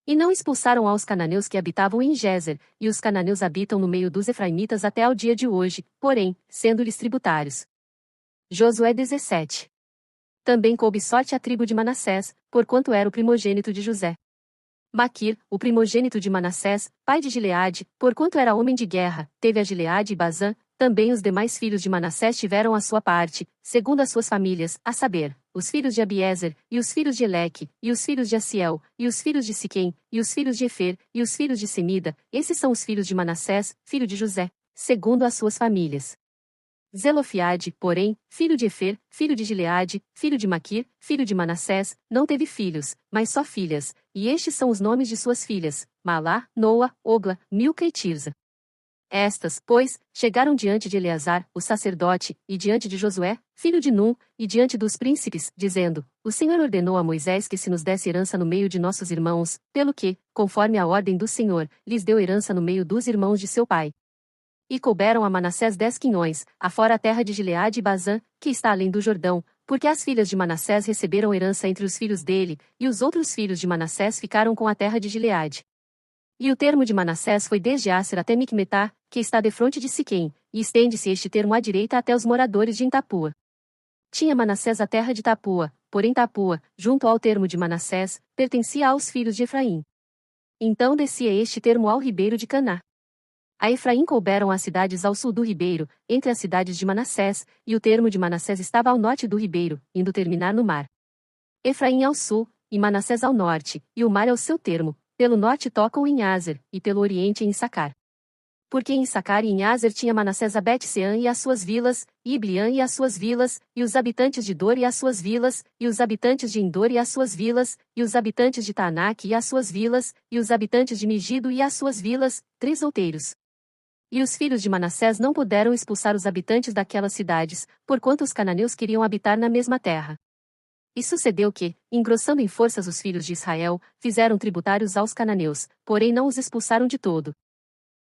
E não expulsaram aos cananeus que habitavam em Gezer, e os cananeus habitam no meio dos efraimitas até ao dia de hoje, porém, sendo-lhes tributários. Josué 17. Também coube sorte à tribo de Manassés, porquanto era o primogênito de José. Maquir, o primogênito de Manassés, pai de Gileade, porquanto era homem de guerra, teve a Gileade e Bazã. Também os demais filhos de Manassés tiveram a sua parte, segundo as suas famílias, a saber, os filhos de Abiezer, e os filhos de Eleque, e os filhos de Assiel, e os filhos de Siquém, e os filhos de Efer, e os filhos de Semida, esses são os filhos de Manassés, filho de José, segundo as suas famílias. Zelofiade, porém, filho de Efer, filho de Gileade, filho de Maquir, filho de Manassés, não teve filhos, mas só filhas, e estes são os nomes de suas filhas, Malá, Noa, Ogla, Milca e Tirza. Estas, pois, chegaram diante de Eleazar, o sacerdote, e diante de Josué, filho de Num, e diante dos príncipes, dizendo: O Senhor ordenou a Moisés que se nos desse herança no meio de nossos irmãos, pelo que, conforme a ordem do Senhor, lhes deu herança no meio dos irmãos de seu pai. E couberam a Manassés 10 quinhões, afora a terra de Gileade e Bazã, que está além do Jordão, porque as filhas de Manassés receberam herança entre os filhos dele, e os outros filhos de Manassés ficaram com a terra de Gileade. E o termo de Manassés foi desde Aser até Micmetá, que está defronte de Siquém, e estende-se este termo à direita até os moradores de Tapua. Tinha Manassés a terra de Tapua, porém Tapua, junto ao termo de Manassés, pertencia aos filhos de Efraim. Então descia este termo ao ribeiro de Caná. A Efraim couberam as cidades ao sul do ribeiro, entre as cidades de Manassés, e o termo de Manassés estava ao norte do ribeiro, indo terminar no mar. Efraim ao sul, e Manassés ao norte, e o mar é o seu termo. Pelo norte tocam em Azer, e pelo oriente em Issacar. Porque em Issacar e em Azer tinha Manassés a Bet-Sean e as suas vilas, e Ibliã e as suas vilas, e os habitantes de Dor e as suas vilas, e os habitantes de Endor e as suas vilas, e os habitantes de Taanac e as suas vilas, e os habitantes de Megido e as suas vilas, 3 outeiros. E os filhos de Manassés não puderam expulsar os habitantes daquelas cidades, porquanto os cananeus queriam habitar na mesma terra. E sucedeu que, engrossando em forças os filhos de Israel, fizeram tributários aos cananeus, porém não os expulsaram de todo.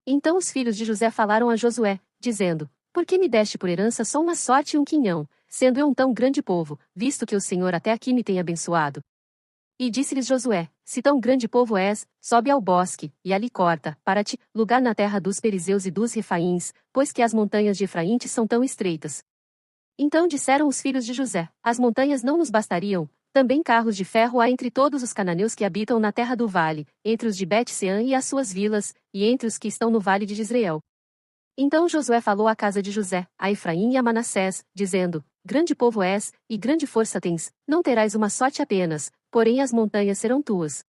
Então os filhos de José falaram a Josué, dizendo: Por que me deste por herança só uma sorte e um quinhão, sendo eu um tão grande povo, visto que o Senhor até aqui me tem abençoado? E disse-lhes Josué: Se tão grande povo és, sobe ao bosque, e ali corta, para ti, lugar na terra dos Perizeus e dos Refaíns, pois que as montanhas de Efraim te são tão estreitas. Então disseram os filhos de José: As montanhas não nos bastariam, também carros de ferro há entre todos os cananeus que habitam na terra do vale, entre os de Bet-Sean e as suas vilas, e entre os que estão no vale de Jezreel. Então Josué falou à casa de José, a Efraim e a Manassés, dizendo: Grande povo és, e grande força tens, não terás uma sorte apenas, porém as montanhas serão tuas.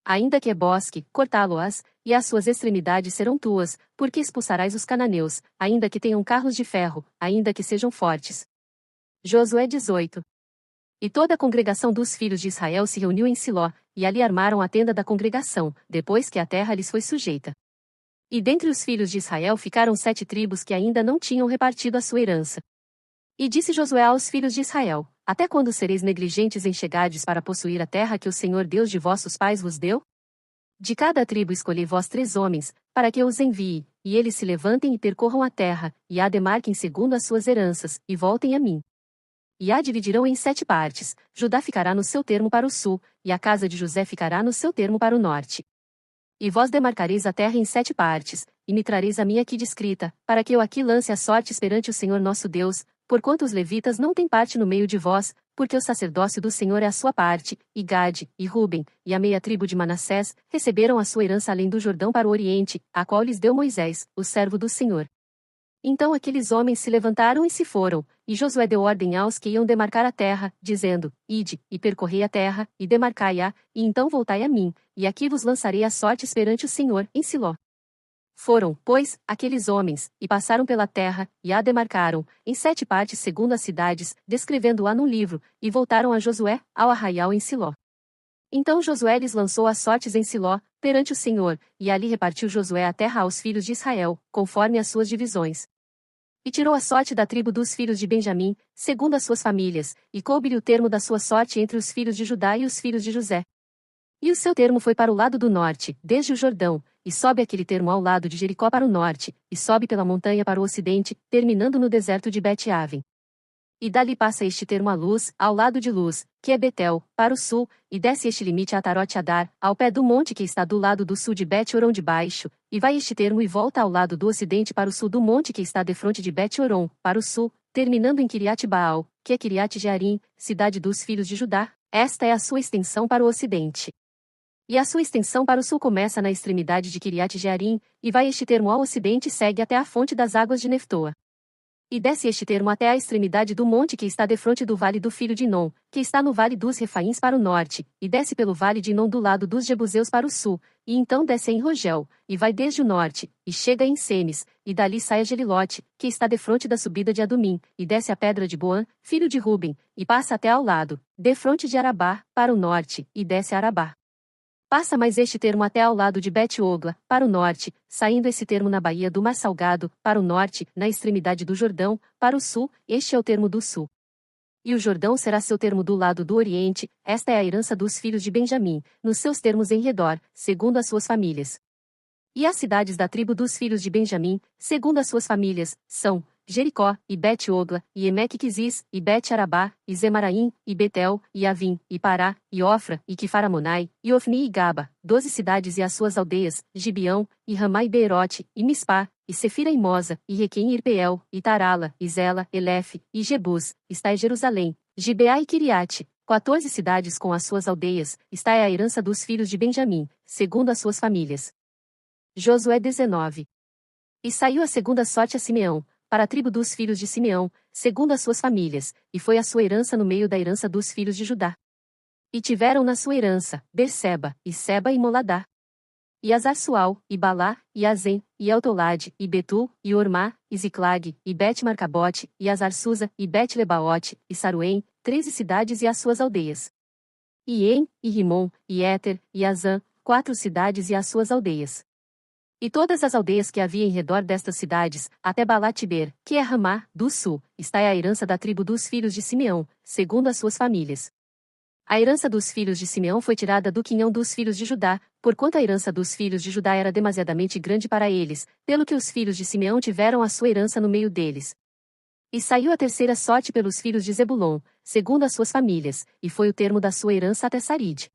Ainda que é bosque, cortá-lo-ás, e as suas extremidades serão tuas, porque expulsarás os cananeus, ainda que tenham carros de ferro, ainda que sejam fortes. Josué 18. E toda a congregação dos filhos de Israel se reuniu em Siló, e ali armaram a tenda da congregação, depois que a terra lhes foi sujeita. E dentre os filhos de Israel ficaram 7 tribos que ainda não tinham repartido a sua herança. E disse Josué aos filhos de Israel: Até quando sereis negligentes em chegardes para possuir a terra que o Senhor Deus de vossos pais vos deu? De cada tribo escolhei vós 3 homens, para que eu os envie, e eles se levantem e percorram a terra, e a demarquem segundo as suas heranças, e voltem a mim. E a dividirão em 7 partes, Judá ficará no seu termo para o sul, e a casa de José ficará no seu termo para o norte. E vós demarcareis a terra em 7 partes, e me trareis a mim aqui descrita, para que eu aqui lance as sortes perante o Senhor nosso Deus, porquanto os levitas não têm parte no meio de vós, porque o sacerdócio do Senhor é a sua parte, e Gade, e Ruben, e a meia tribo de Manassés, receberam a sua herança além do Jordão para o Oriente, a qual lhes deu Moisés, o servo do Senhor. Então aqueles homens se levantaram e se foram, e Josué deu ordem aos que iam demarcar a terra, dizendo: Ide, e percorrei a terra, e demarcai-a, e então voltai a mim, e aqui vos lançarei as sortes perante o Senhor, em Siló. Foram, pois, aqueles homens, e passaram pela terra, e a demarcaram, em 7 partes segundo as cidades, descrevendo-a num livro, e voltaram a Josué, ao arraial em Siló. Então Josué lhes lançou as sortes em Siló, perante o Senhor, e ali repartiu Josué a terra aos filhos de Israel, conforme as suas divisões. E tirou a sorte da tribo dos filhos de Benjamim, segundo as suas famílias, e coube-lhe o termo da sua sorte entre os filhos de Judá e os filhos de José. E o seu termo foi para o lado do norte, desde o Jordão, e sobe aquele termo ao lado de Jericó para o norte, e sobe pela montanha para o ocidente, terminando no deserto de Bet-Aven. E dali passa este termo a Luz, ao lado de Luz, que é Betel, para o sul, e desce este limite a Atarote-Adar, ao pé do monte que está do lado do sul de Bet-Horon de baixo, e vai este termo e volta ao lado do ocidente para o sul do monte que está defronte de Bet-Horon, para o sul, terminando em Kiriat-Baal, que é Kiriat-Jearim, cidade dos filhos de Judá. Esta é a sua extensão para o ocidente. E a sua extensão para o sul começa na extremidade de Kiriat-Jearim, e vai este termo ao ocidente e segue até a fonte das águas de Neftoa. E desce este termo até a extremidade do monte que está defronte do vale do filho de Inom, que está no vale dos Refaíns para o norte, e desce pelo vale de Inom do lado dos Jebuseus para o sul, e então desce em Rogel, e vai desde o norte, e chega em Semes, e dali sai a Gelilote, que está defronte da subida de Adumim, e desce a pedra de Boã, filho de Ruben, e passa até ao lado, defronte de Arabá, para o norte, e desce a Arabá. Passa mais este termo até ao lado de Bet-Ogla, para o norte, saindo esse termo na baía do Mar Salgado, para o norte, na extremidade do Jordão, para o sul, este é o termo do sul. E o Jordão será seu termo do lado do oriente, esta é a herança dos filhos de Benjamim, nos seus termos em redor, segundo as suas famílias. E as cidades da tribo dos filhos de Benjamim, segundo as suas famílias, são Jericó, e Bet-Ogla, e Emeque-Quizis, e Bet-Arabá, e Zemaraim, e Betel, e Avim, e Pará, e Ofra, e Quifaramonai, e Ofni e Gaba, 12 cidades e as suas aldeias, Gibeão, e Ramá e Beerote, e Mispá, e Sefira e Moza, e Requem e Irpeel, e Tarala, e Zela, Elefe, e Jebus, está em Jerusalém, Gibeá e Kiriate, 14 cidades com as suas aldeias, está é a herança dos filhos de Benjamim, segundo as suas famílias. Josué 19. E saiu a segunda sorte a Simeão, para a tribo dos filhos de Simeão, segundo as suas famílias, e foi a sua herança no meio da herança dos filhos de Judá. E tiveram na sua herança, Berseba, e Seba e Moladá. E Azar-Sual, e Balá, e Azem, e Eltolade, e Betul, e Ormá, e Ziclag, e Bet-Marcabote, e Azar-Susa, e Bet-Lebaote, e Saruém, 13 cidades e as suas aldeias. E En, e Rimon, e Éter, e Azã, 4 cidades e as suas aldeias. E todas as aldeias que havia em redor destas cidades, até Balat-Ber, que é Ramá, do sul, está a herança da tribo dos filhos de Simeão, segundo as suas famílias. A herança dos filhos de Simeão foi tirada do quinhão dos filhos de Judá, porquanto a herança dos filhos de Judá era demasiadamente grande para eles, pelo que os filhos de Simeão tiveram a sua herança no meio deles. E saiu a terceira sorte pelos filhos de Zebulon, segundo as suas famílias, e foi o termo da sua herança até Saride.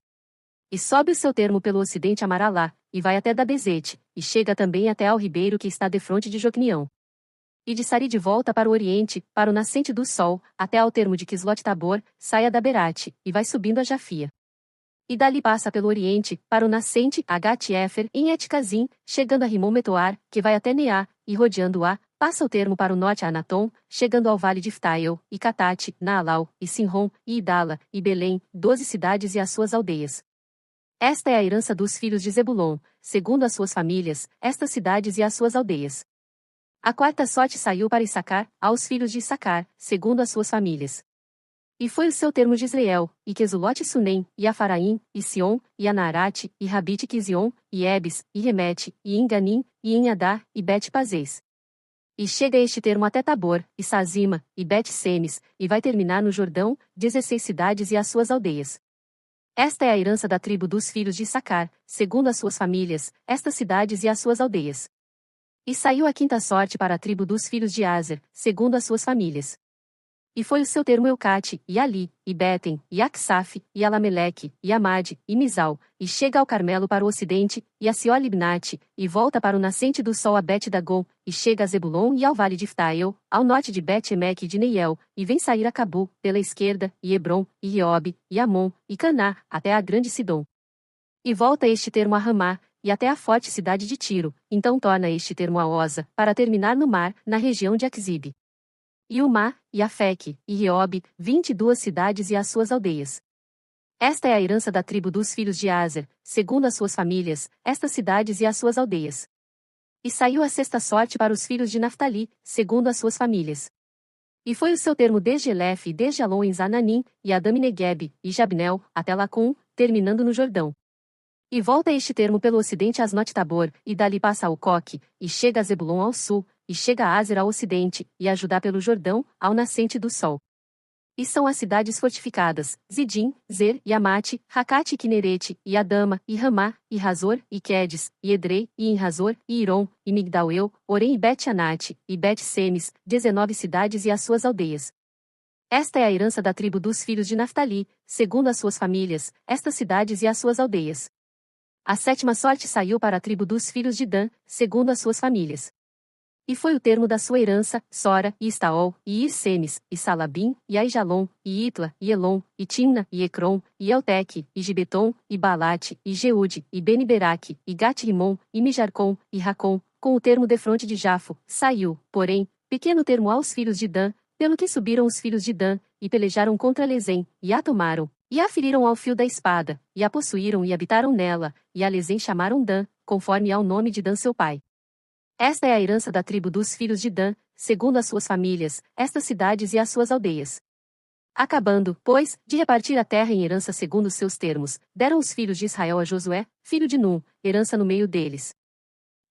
E sobe o seu termo pelo ocidente a Maralá, e vai até Dabezete, e chega também até ao ribeiro que está defronte de Jocneão. E de Saride volta para o oriente, para o nascente do sol, até ao termo de Quislote-Tabor, sai a Daberate, e vai subindo a Jafia. E dali passa pelo oriente, para o nascente, a Gat-Efer, em Etkazim, chegando a Rimon-Metoar, que vai até Neá, e rodeando-a, passa o termo para o norte a Anatom, chegando ao vale de Ftael, e Catate, Naalau, e Sinrom, e Idala, e Belém, 12 cidades e as suas aldeias. Esta é a herança dos filhos de Zebulon, segundo as suas famílias, estas cidades e as suas aldeias. A quarta sorte saiu para Issacar, aos filhos de Issacar, segundo as suas famílias. E foi o seu termo de Israel, e Quesulote Sunem, e Afaraim, e Sion, e Anarate, e Rabite Quizion, e Ebes, e Remete, e Enganim, e Enhadá, e Bet-Pazês. E chega este termo até Tabor, e Sazima, e Bet-Semes, e vai terminar no Jordão, 16 cidades e as suas aldeias. Esta é a herança da tribo dos filhos de Issacar, segundo as suas famílias, estas cidades e as suas aldeias. E saiu a quinta sorte para a tribo dos filhos de Aser, segundo as suas famílias. E foi o seu termo Eucate, e Ali, e Betem, e Aksaf, e Alameleque, e Amade, e Misal, e chega ao Carmelo para o ocidente, e a Siol-Libnate, e volta para o nascente do sol a Bet-Dagon, e chega a Zebulon e ao vale de Iftael, ao norte de Bet-Emeque e de Neiel, e vem sair a Cabu, pela esquerda, e Hebron, e Riobe, e Amon, e Caná, até a grande Sidom. E volta este termo a Ramá, e até a forte cidade de Tiro, então torna este termo a Osa, para terminar no mar, na região de Axibe. E Umá, e Afeque, e Riobe, 22 cidades e as suas aldeias. Esta é a herança da tribo dos filhos de Aser, segundo as suas famílias, estas cidades e as suas aldeias. E saiu a sexta sorte para os filhos de Naftali, segundo as suas famílias. E foi o seu termo desde Elef e desde Alon em Zananim, e Adami-Neguebe, e Jabnel, até Lacum, terminando no Jordão. E volta este termo pelo ocidente a Asnote-Tabor, e dali passa ao Coque, e chega a Zebulon ao sul, e chega a Aser ao ocidente, e a Judá pelo Jordão, ao nascente do sol. E são as cidades fortificadas, Zidim, Zer, e Amate, Racate e Quinerete, e Adama, e Ramá, e Razor, e Quedes, e Edrei, e Enrazor, e Irom, e Migdal-eu, Orem e Bet-Anate, e Bet-Semes, 19 cidades e as suas aldeias. Esta é a herança da tribo dos filhos de Naftali, segundo as suas famílias, estas cidades e as suas aldeias. A sétima sorte saiu para a tribo dos filhos de Dan, segundo as suas famílias. E foi o termo da sua herança, Sora, e Estaol, e Irsemes, e Salabim, e Aijalon, e Itla, e Elon, e Timna, e Ecrom, e Elteque, e Gibeton, e Balate, e Jeude, e Beniberaque, e Gat-Rimon, e Mijarcom, e Racom, com o termo defronte de Jafo, saiu, porém, pequeno termo aos filhos de Dan, pelo que subiram os filhos de Dan, e pelejaram contra Lezem, e a tomaram, e a feriram ao fio da espada, e a possuíram e habitaram nela, e a Lezem chamaram Dan, conforme ao nome de Dan seu pai. Esta é a herança da tribo dos filhos de Dan, segundo as suas famílias, estas cidades e as suas aldeias. Acabando, pois, de repartir a terra em herança segundo os seus termos, deram os filhos de Israel a Josué, filho de Num, herança no meio deles.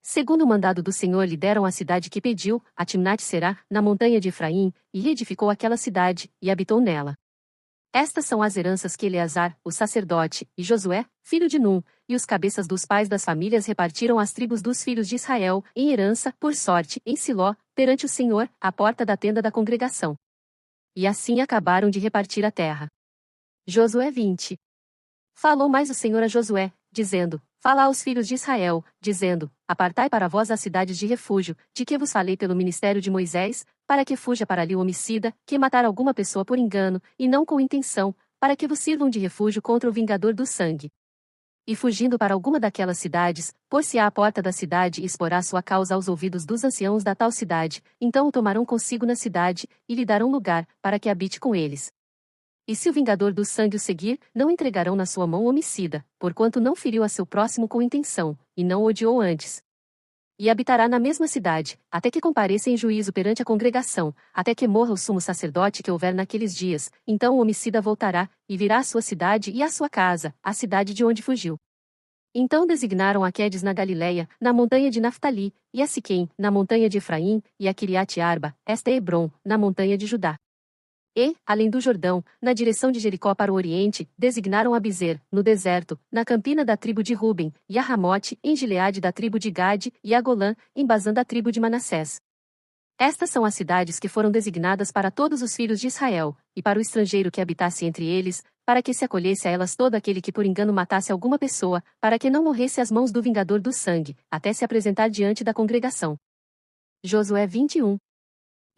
Segundo o mandado do Senhor lhe deram a cidade que pediu, a Timnat-Será, na montanha de Efraim, e reedificou aquela cidade, e habitou nela. Estas são as heranças que Eleazar, o sacerdote, e Josué, filho de Num, e os cabeças dos pais das famílias repartiram às tribos dos filhos de Israel, em herança, por sorte, em Siló, perante o Senhor, à porta da tenda da congregação. E assim acabaram de repartir a terra. Josué 20. Falou mais o Senhor a Josué, dizendo: Fala aos filhos de Israel, dizendo: Apartai para vós as cidades de refúgio, de que vos falei pelo ministério de Moisés, para que fuja para ali o homicida, que matar alguma pessoa por engano, e não com intenção, para que vos sirvam de refúgio contra o vingador do sangue. E fugindo para alguma daquelas cidades, pôr-se-á à porta da cidade e exporá sua causa aos ouvidos dos anciãos da tal cidade, então o tomarão consigo na cidade, e lhe darão lugar, para que habite com eles. E se o vingador do sangue o seguir, não entregarão na sua mão o homicida, porquanto não feriu a seu próximo com intenção, e não o odiou antes. E habitará na mesma cidade, até que compareça em juízo perante a congregação, até que morra o sumo sacerdote que houver naqueles dias, então o homicida voltará, e virá à sua cidade e à sua casa, a cidade de onde fugiu. Então designaram a Quedes na Galileia, na montanha de Naftali, e a Siquém, na montanha de Efraim, e a Quiriate-Arba, esta é Hebron, na montanha de Judá. E, além do Jordão, na direção de Jericó para o oriente, designaram a Bizer, no deserto, na campina da tribo de Ruben, e a Ramote, em Gileade da tribo de Gade, e a Golã, em Bazã da tribo de Manassés. Estas são as cidades que foram designadas para todos os filhos de Israel, e para o estrangeiro que habitasse entre eles, para que se acolhesse a elas todo aquele que por engano matasse alguma pessoa, para que não morresse às mãos do vingador do sangue, até se apresentar diante da congregação. Josué 21.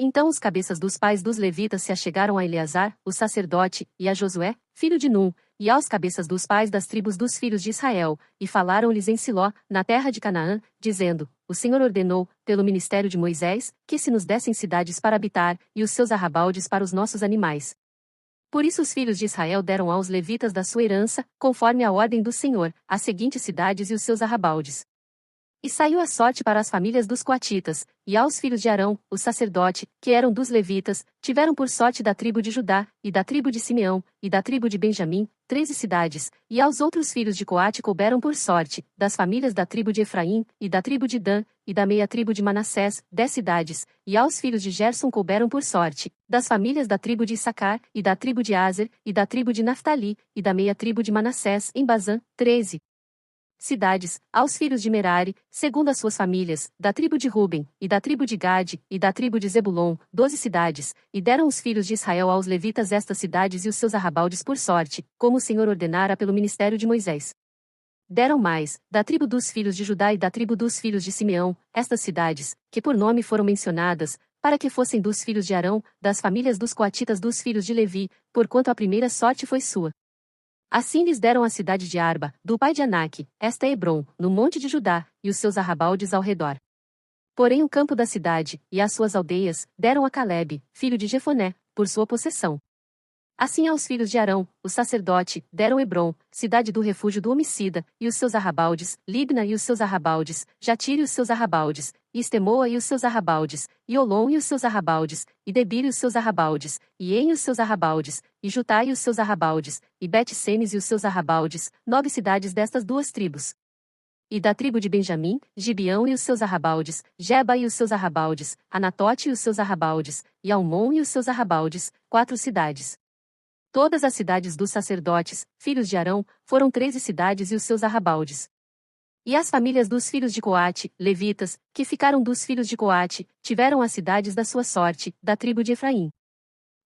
Então os cabeças dos pais dos levitas se achegaram a Eleazar, o sacerdote, e a Josué, filho de Num, e aos cabeças dos pais das tribos dos filhos de Israel, e falaram-lhes em Siló, na terra de Canaã, dizendo: O Senhor ordenou, pelo ministério de Moisés, que se nos dessem cidades para habitar, e os seus arrabaldes para os nossos animais. Por isso os filhos de Israel deram aos levitas da sua herança, conforme a ordem do Senhor, as seguintes cidades e os seus arrabaldes. E saiu a sorte para as famílias dos coatitas, e aos filhos de Arão, o sacerdote, que eram dos levitas, tiveram por sorte da tribo de Judá, e da tribo de Simeão, e da tribo de Benjamim, 13 cidades, e aos outros filhos de Coate couberam por sorte, das famílias da tribo de Efraim, e da tribo de Dan, e da meia tribo de Manassés, 10 cidades, e aos filhos de Gerson couberam por sorte, das famílias da tribo de Issacar, e da tribo de Aser, e da tribo de Naftali, e da meia tribo de Manassés, em Bazã, 13 cidades, aos filhos de Merari, segundo as suas famílias, da tribo de Ruben, e da tribo de Gade, e da tribo de Zebulon, 12 cidades, e deram os filhos de Israel aos levitas estas cidades e os seus arrabaldes por sorte, como o Senhor ordenara pelo ministério de Moisés. Deram mais, da tribo dos filhos de Judá e da tribo dos filhos de Simeão, estas cidades, que por nome foram mencionadas, para que fossem dos filhos de Arão, das famílias dos coatitas dos filhos de Levi, porquanto a primeira sorte foi sua. Assim lhes deram a cidade de Arba, do pai de Anaque, esta é Hebrom, no monte de Judá, e os seus arrabaldes ao redor. Porém o campo da cidade, e as suas aldeias, deram a Calebe, filho de Jefoné, por sua possessão. Assim aos filhos de Arão, o sacerdote, deram Hebrom, cidade do refúgio do homicida, e os seus arrabaldes, Libna e os seus arrabaldes, Jatire e os seus arrabaldes, e Estemoa e os seus arrabaldes, e Olom e os seus arrabaldes, e Debir e os seus arrabaldes, e En e os seus arrabaldes, e Jutá e os seus arrabaldes, e Bet-Semes e os seus arrabaldes, 9 cidades destas duas tribos. E da tribo de Benjamim, Gibeão e os seus arrabaldes, Geba e os seus arrabaldes, Anatote e os seus arrabaldes, e Almon e os seus arrabaldes, 4 cidades. Todas as cidades dos sacerdotes, filhos de Arão, foram 13 cidades e os seus arrabaldes. E as famílias dos filhos de Coate, levitas, que ficaram dos filhos de Coate, tiveram as cidades da sua sorte, da tribo de Efraim.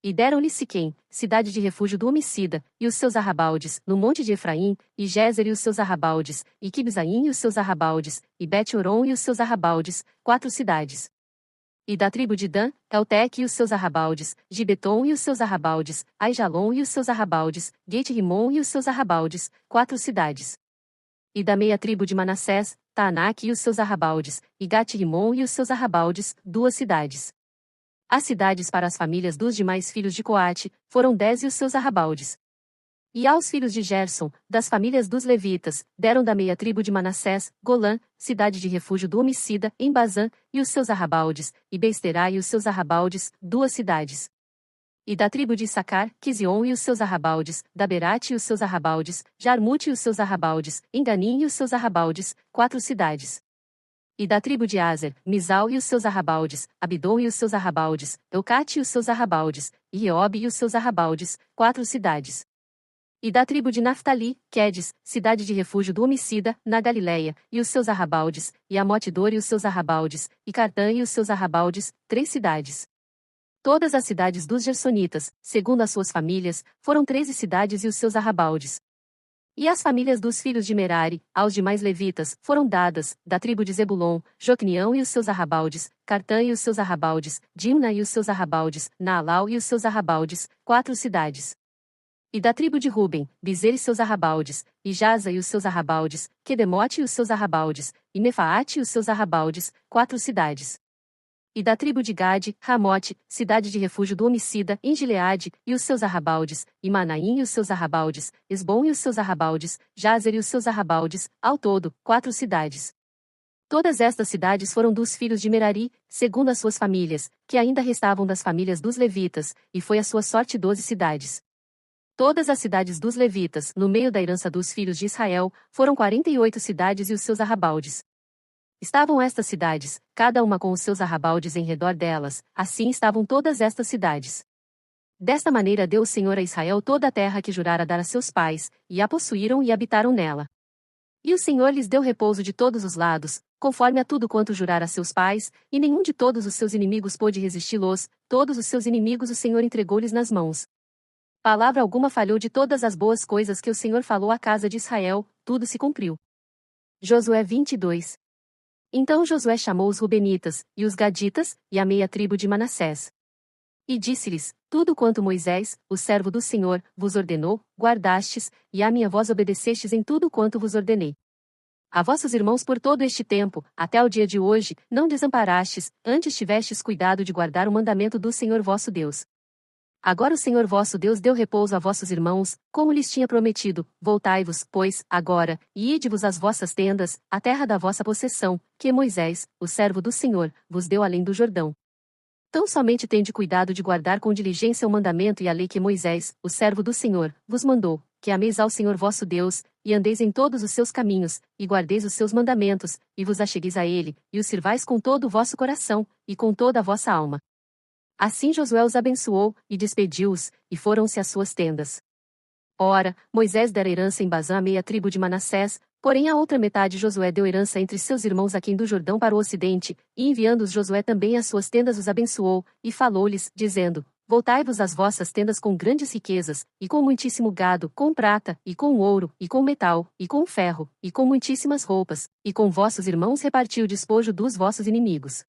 E deram-lhe Siquém, cidade de refúgio do homicida, e os seus arrabaldes, no monte de Efraim, e Gézer e os seus arrabaldes, e Quibzaim e os seus arrabaldes, e Bet-Horon e os seus arrabaldes, 4 cidades. E da tribo de Dan, Elteque e os seus arrabaldes, Gibeton e os seus arrabaldes, Aijalon e os seus arrabaldes, Gate-Rimon e os seus arrabaldes, 4 cidades. E da meia tribo de Manassés, Taanaque e os seus arrabaldes, e Gate-Rimon e os seus arrabaldes, 2 cidades. As cidades para as famílias dos demais filhos de Coate, foram 10 e os seus arrabaldes. E aos filhos de Gerson, das famílias dos levitas, deram da meia tribo de Manassés, Golã, cidade de refúgio do homicida, em Bazã, e os seus arrabaldes, e Besterá e os seus arrabaldes, 2 cidades. E da tribo de Issacar, Quizion e os seus arrabaldes, Daberate e os seus arrabaldes, Jarmute e os seus arrabaldes, Enganim e os seus arrabaldes, 4 cidades. E da tribo de Aser, Misal e os seus arrabaldes, Abidom e os seus arrabaldes, Eucate e os seus arrabaldes, e Reob e os seus arrabaldes, 4 cidades. E da tribo de Naftali, Quedes, cidade de refúgio do homicida, na Galileia, e os seus arrabaldes, e Amotidor e os seus arrabaldes, e Cartã e os seus arrabaldes, 3 cidades. Todas as cidades dos Gersonitas, segundo as suas famílias, foram 13 cidades e os seus arrabaldes. E as famílias dos filhos de Merari, aos demais levitas, foram dadas, da tribo de Zebulon, Jocneão e os seus arrabaldes, Cartã e os seus arrabaldes, Dimna e os seus arrabaldes, Naalau e os seus arrabaldes, 4 cidades. E da tribo de Ruben, Bizer e seus arrabaldes, e Jaza e os seus arrabaldes, Quedemote e os seus arrabaldes, e Mefaate e os seus arrabaldes, 4 cidades. E da tribo de Gade, Ramote, cidade de refúgio do homicida, em Gileade, e os seus arrabaldes, e Manaim e os seus arrabaldes, Esbom e os seus arrabaldes, Jazer e os seus arrabaldes, ao todo, 4 cidades. Todas estas cidades foram dos filhos de Merari, segundo as suas famílias, que ainda restavam das famílias dos levitas, e foi a sua sorte 12 cidades. Todas as cidades dos levitas, no meio da herança dos filhos de Israel, foram 48 cidades e os seus arrabaldes. Estavam estas cidades, cada uma com os seus arrabaldes em redor delas, assim estavam todas estas cidades. Desta maneira deu o Senhor a Israel toda a terra que jurara dar a seus pais, e a possuíram e habitaram nela. E o Senhor lhes deu repouso de todos os lados, conforme a tudo quanto jurara a seus pais, e nenhum de todos os seus inimigos pôde resisti-los, todos os seus inimigos o Senhor entregou-lhes nas mãos. Palavra alguma falhou de todas as boas coisas que o Senhor falou à casa de Israel, tudo se cumpriu. Josué 22. Então Josué chamou os Rubenitas, e os Gaditas, e a meia tribo de Manassés. E disse-lhes, tudo quanto Moisés, o servo do Senhor, vos ordenou, guardastes, e à minha voz obedecestes em tudo quanto vos ordenei. A vossos irmãos por todo este tempo, até o dia de hoje, não desamparastes, antes tivestes cuidado de guardar o mandamento do Senhor vosso Deus. Agora o Senhor vosso Deus deu repouso a vossos irmãos, como lhes tinha prometido. Voltai-vos, pois, agora, e ide-vos às vossas tendas, à terra da vossa possessão, que Moisés, o servo do Senhor, vos deu além do Jordão. Tão somente tende cuidado de guardar com diligência o mandamento e a lei que Moisés, o servo do Senhor, vos mandou, que ameis ao Senhor vosso Deus, e andeis em todos os seus caminhos, e guardeis os seus mandamentos, e vos achegueis a ele, e o sirvais com todo o vosso coração, e com toda a vossa alma. Assim Josué os abençoou, e despediu-os, e foram-se às suas tendas. Ora, Moisés dera herança em Bazã à meia tribo de Manassés, Porém a outra metade Josué deu herança entre seus irmãos aquém do Jordão para o ocidente, e enviando-os Josué também às suas tendas os abençoou, e falou-lhes, dizendo: Voltai-vos às vossas tendas com grandes riquezas, e com muitíssimo gado, com prata, e com ouro, e com metal, e com ferro, e com muitíssimas roupas, e com vossos irmãos reparti o despojo dos vossos inimigos.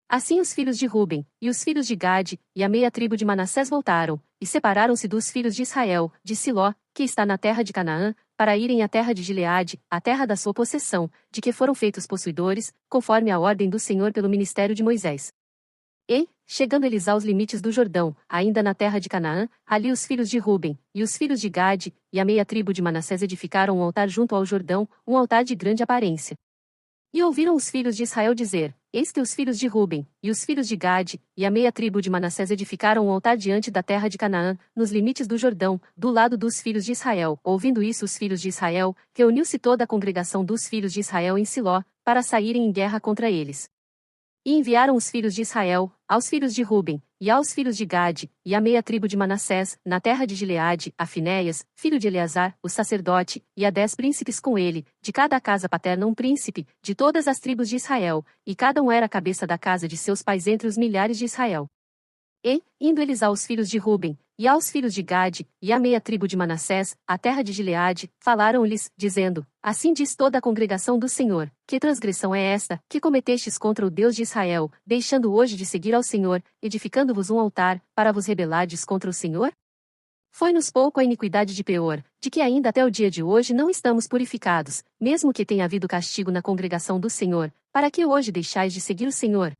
Assim os filhos de Ruben, e os filhos de Gade, e a meia tribo de Manassés voltaram, e separaram-se dos filhos de Israel, de Siló, que está na terra de Canaã, para irem à terra de Gileade, a terra da sua possessão, de que foram feitos possuidores, conforme a ordem do Senhor pelo ministério de Moisés. E, chegando eles aos limites do Jordão, ainda na terra de Canaã, ali os filhos de Ruben, e os filhos de Gade, e a meia tribo de Manassés edificaram um altar junto ao Jordão, um altar de grande aparência. E ouviram os filhos de Israel dizer: Eis que os filhos de Ruben, e os filhos de Gade, e a meia tribo de Manassés edificaram um altar diante da terra de Canaã, nos limites do Jordão, do lado dos filhos de Israel. Ouvindo isso os filhos de Israel, reuniu-se toda a congregação dos filhos de Israel em Siló, para saírem em guerra contra eles. E enviaram os filhos de Israel, aos filhos de Ruben, e aos filhos de Gade, e à meia tribo de Manassés, na terra de Gileade, a Finéias, filho de Eleazar, o sacerdote, e a 10 príncipes com ele, de cada casa paterna um príncipe, de todas as tribos de Israel, e cada um era a cabeça da casa de seus pais entre os milhares de Israel. E, indo eles aos filhos de Ruben, e aos filhos de Gade, e à meia tribo de Manassés, a terra de Gileade, falaram-lhes, dizendo: Assim diz toda a congregação do Senhor: Que transgressão é esta, que cometestes contra o Deus de Israel, deixando hoje de seguir ao Senhor, edificando-vos um altar, para vos rebelardes contra o Senhor? Foi-nos pouco a iniquidade de Peor, de que ainda até o dia de hoje não estamos purificados, mesmo que tenha havido castigo na congregação do Senhor, para que hoje deixais de seguir o Senhor?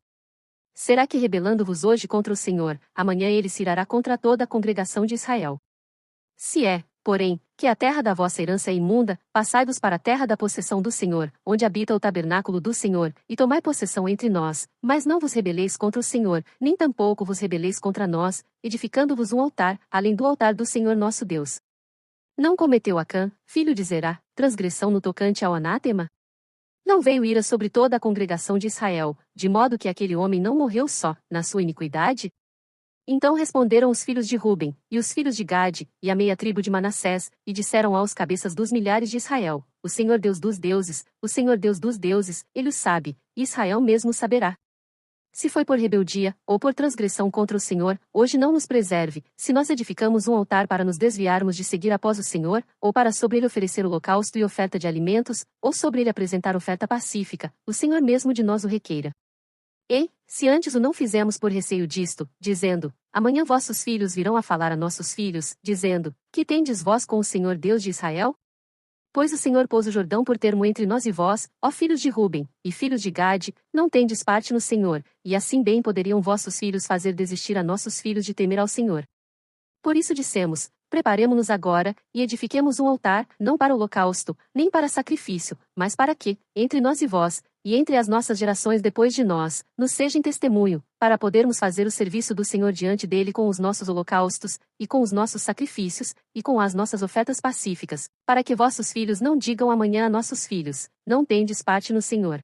Será que rebelando-vos hoje contra o Senhor, amanhã ele se irá contra toda a congregação de Israel? Se é, porém, que a terra da vossa herança é imunda, passai-vos para a terra da possessão do Senhor, onde habita o tabernáculo do Senhor, e tomai possessão entre nós, mas não vos rebeleis contra o Senhor, nem tampouco vos rebeleis contra nós, edificando-vos um altar, além do altar do Senhor nosso Deus. Não cometeu Acã, filho de Zerá, transgressão no tocante ao anátema? Não veio ira sobre toda a congregação de Israel, de modo que aquele homem não morreu só, na sua iniquidade? Então responderam os filhos de Ruben, e os filhos de Gade, e a meia tribo de Manassés, e disseram aos cabeças dos milhares de Israel: O Senhor Deus dos deuses, o Senhor Deus dos deuses, ele o sabe, e Israel mesmo saberá. Se foi por rebeldia, ou por transgressão contra o Senhor, hoje não nos preserve, se nós edificamos um altar para nos desviarmos de seguir após o Senhor, ou para sobre ele oferecer holocausto e oferta de alimentos, ou sobre ele apresentar oferta pacífica, o Senhor mesmo de nós o requeira. E, se antes o não fizemos por receio disto, dizendo: Amanhã vossos filhos virão a falar a nossos filhos, dizendo: Que tendes vós com o Senhor Deus de Israel? Pois o Senhor pôs o Jordão por termo entre nós e vós, ó filhos de Ruben, e filhos de Gade, não tendes parte no Senhor, e assim bem poderiam vossos filhos fazer desistir a nossos filhos de temer ao Senhor. Por isso dissemos: Preparemo-nos agora, e edifiquemos um altar, não para holocausto, nem para sacrifício, mas para que, entre nós e vós, e entre as nossas gerações depois de nós, nos sejam testemunho, para podermos fazer o serviço do Senhor diante dele com os nossos holocaustos, e com os nossos sacrifícios, e com as nossas ofertas pacíficas, para que vossos filhos não digam amanhã a nossos filhos: Não tendes parte no Senhor.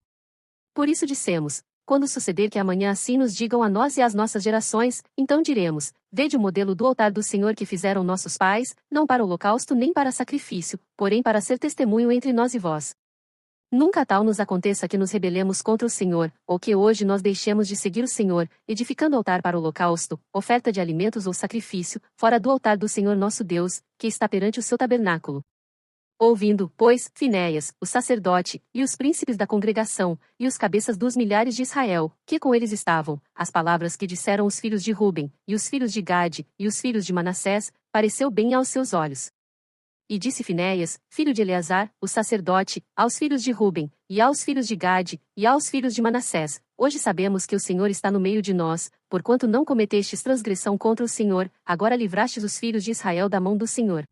Por isso dissemos: Quando suceder que amanhã assim nos digam a nós e às nossas gerações, então diremos: Vede o modelo do altar do Senhor que fizeram nossos pais, não para holocausto nem para sacrifício, porém para ser testemunho entre nós e vós. Nunca tal nos aconteça que nos rebelemos contra o Senhor, ou que hoje nós deixemos de seguir o Senhor, edificando altar para holocausto, oferta de alimentos ou sacrifício, fora do altar do Senhor nosso Deus, que está perante o seu tabernáculo. Ouvindo, pois, Finéias, o sacerdote, e os príncipes da congregação, e os cabeças dos milhares de Israel, que com eles estavam, as palavras que disseram os filhos de Ruben, e os filhos de Gade, e os filhos de Manassés, pareceu bem aos seus olhos. E disse Finéias, filho de Eleazar, o sacerdote, aos filhos de Ruben, e aos filhos de Gade, e aos filhos de Manassés: Hoje sabemos que o Senhor está no meio de nós, porquanto não cometestes transgressão contra o Senhor, agora livrastes os filhos de Israel da mão do Senhor.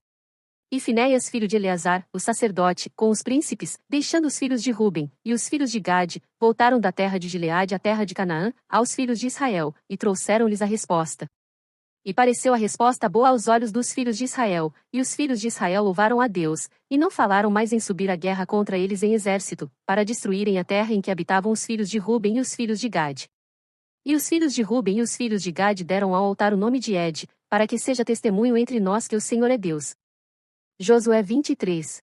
E Finéias filho de Eleazar, o sacerdote, com os príncipes, deixando os filhos de Ruben, e os filhos de Gade, voltaram da terra de Gileade à terra de Canaã, aos filhos de Israel, e trouxeram-lhes a resposta. E pareceu a resposta boa aos olhos dos filhos de Israel, e os filhos de Israel louvaram a Deus, e não falaram mais em subir a guerra contra eles em exército, para destruírem a terra em que habitavam os filhos de Ruben e os filhos de Gade. E os filhos de Ruben e os filhos de Gade deram ao altar o nome de Ed, para que seja testemunho entre nós que o Senhor é Deus. Josué 23.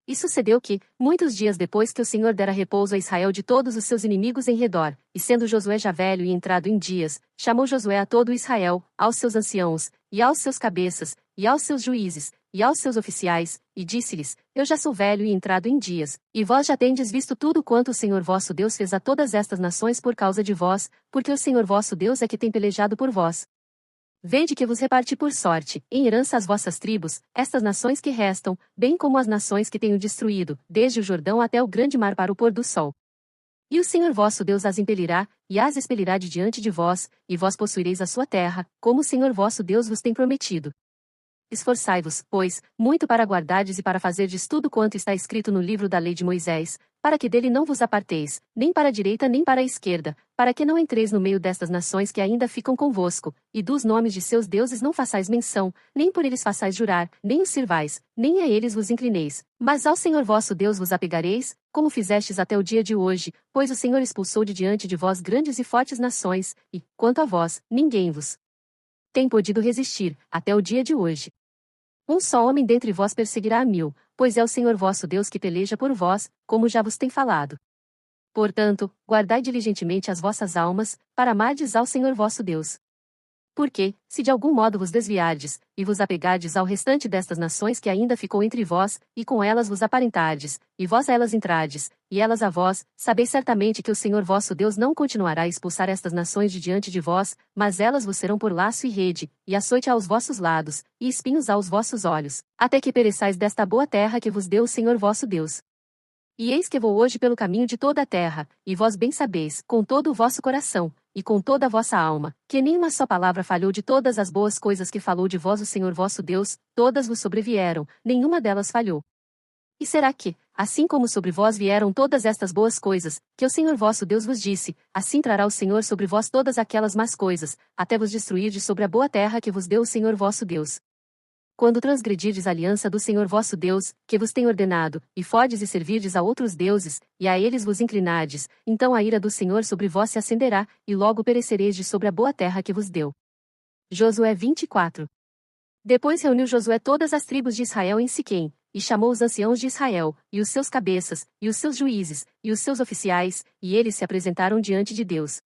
E sucedeu que, muitos dias depois que o Senhor dera repouso a Israel de todos os seus inimigos em redor, e sendo Josué já velho e entrado em dias, chamou Josué a todo Israel, aos seus anciãos, e aos seus cabeças, e aos seus juízes, e aos seus oficiais, e disse-lhes: Eu já sou velho e entrado em dias, e vós já tendes visto tudo quanto o Senhor vosso Deus fez a todas estas nações por causa de vós, porque o Senhor vosso Deus é que tem pelejado por vós. Vede que vos reparti por sorte, em herança às vossas tribos, estas nações que restam, bem como as nações que tenho destruído, desde o Jordão até o grande mar para o pôr do sol. E o Senhor vosso Deus as impelirá, e as expelirá de diante de vós, e vós possuireis a sua terra, como o Senhor vosso Deus vos tem prometido. Esforçai-vos, pois, muito para guardardes e para fazerdes tudo quanto está escrito no livro da lei de Moisés, para que dele não vos aparteis, nem para a direita nem para a esquerda, para que não entreis no meio destas nações que ainda ficam convosco, e dos nomes de seus deuses não façais menção, nem por eles façais jurar, nem os sirvais, nem a eles vos inclineis, mas ao Senhor vosso Deus vos apegareis, como fizestes até o dia de hoje, pois o Senhor expulsou de diante de vós grandes e fortes nações, e, quanto a vós, ninguém vos tem podido resistir, até o dia de hoje. Um só homem dentre vós perseguirá a 1000, pois é o Senhor vosso Deus que peleja por vós, como já vos tem falado. Portanto, guardai diligentemente as vossas almas, para amardes ao Senhor vosso Deus. Porque, se de algum modo vos desviardes, e vos apegardes ao restante destas nações que ainda ficou entre vós, e com elas vos aparentardes, e vós a elas entrardes, e elas a vós, sabeis certamente que o Senhor vosso Deus não continuará a expulsar estas nações de diante de vós, mas elas vos serão por laço e rede, e açoite aos vossos lados, e espinhos aos vossos olhos, até que pereçais desta boa terra que vos deu o Senhor vosso Deus. E eis que vou hoje pelo caminho de toda a terra, e vós bem sabeis, com todo o vosso coração, e com toda a vossa alma, que nem uma só palavra falhou de todas as boas coisas que falou de vós o Senhor vosso Deus, todas vos sobrevieram, nenhuma delas falhou. E será que, assim como sobre vós vieram todas estas boas coisas, que o Senhor vosso Deus vos disse, assim trará o Senhor sobre vós todas aquelas más coisas, até vos destruir de sobre a boa terra que vos deu o Senhor vosso Deus. Quando transgredirdes a aliança do Senhor vosso Deus, que vos tem ordenado, e fordes e servirdes a outros deuses, e a eles vos inclinardes, então a ira do Senhor sobre vós se acenderá, e logo perecereis de sobre a boa terra que vos deu. Josué 24. Depois reuniu Josué todas as tribos de Israel em Siquém, e chamou os anciãos de Israel, e os seus cabeças, e os seus juízes, e os seus oficiais, e eles se apresentaram diante de Deus.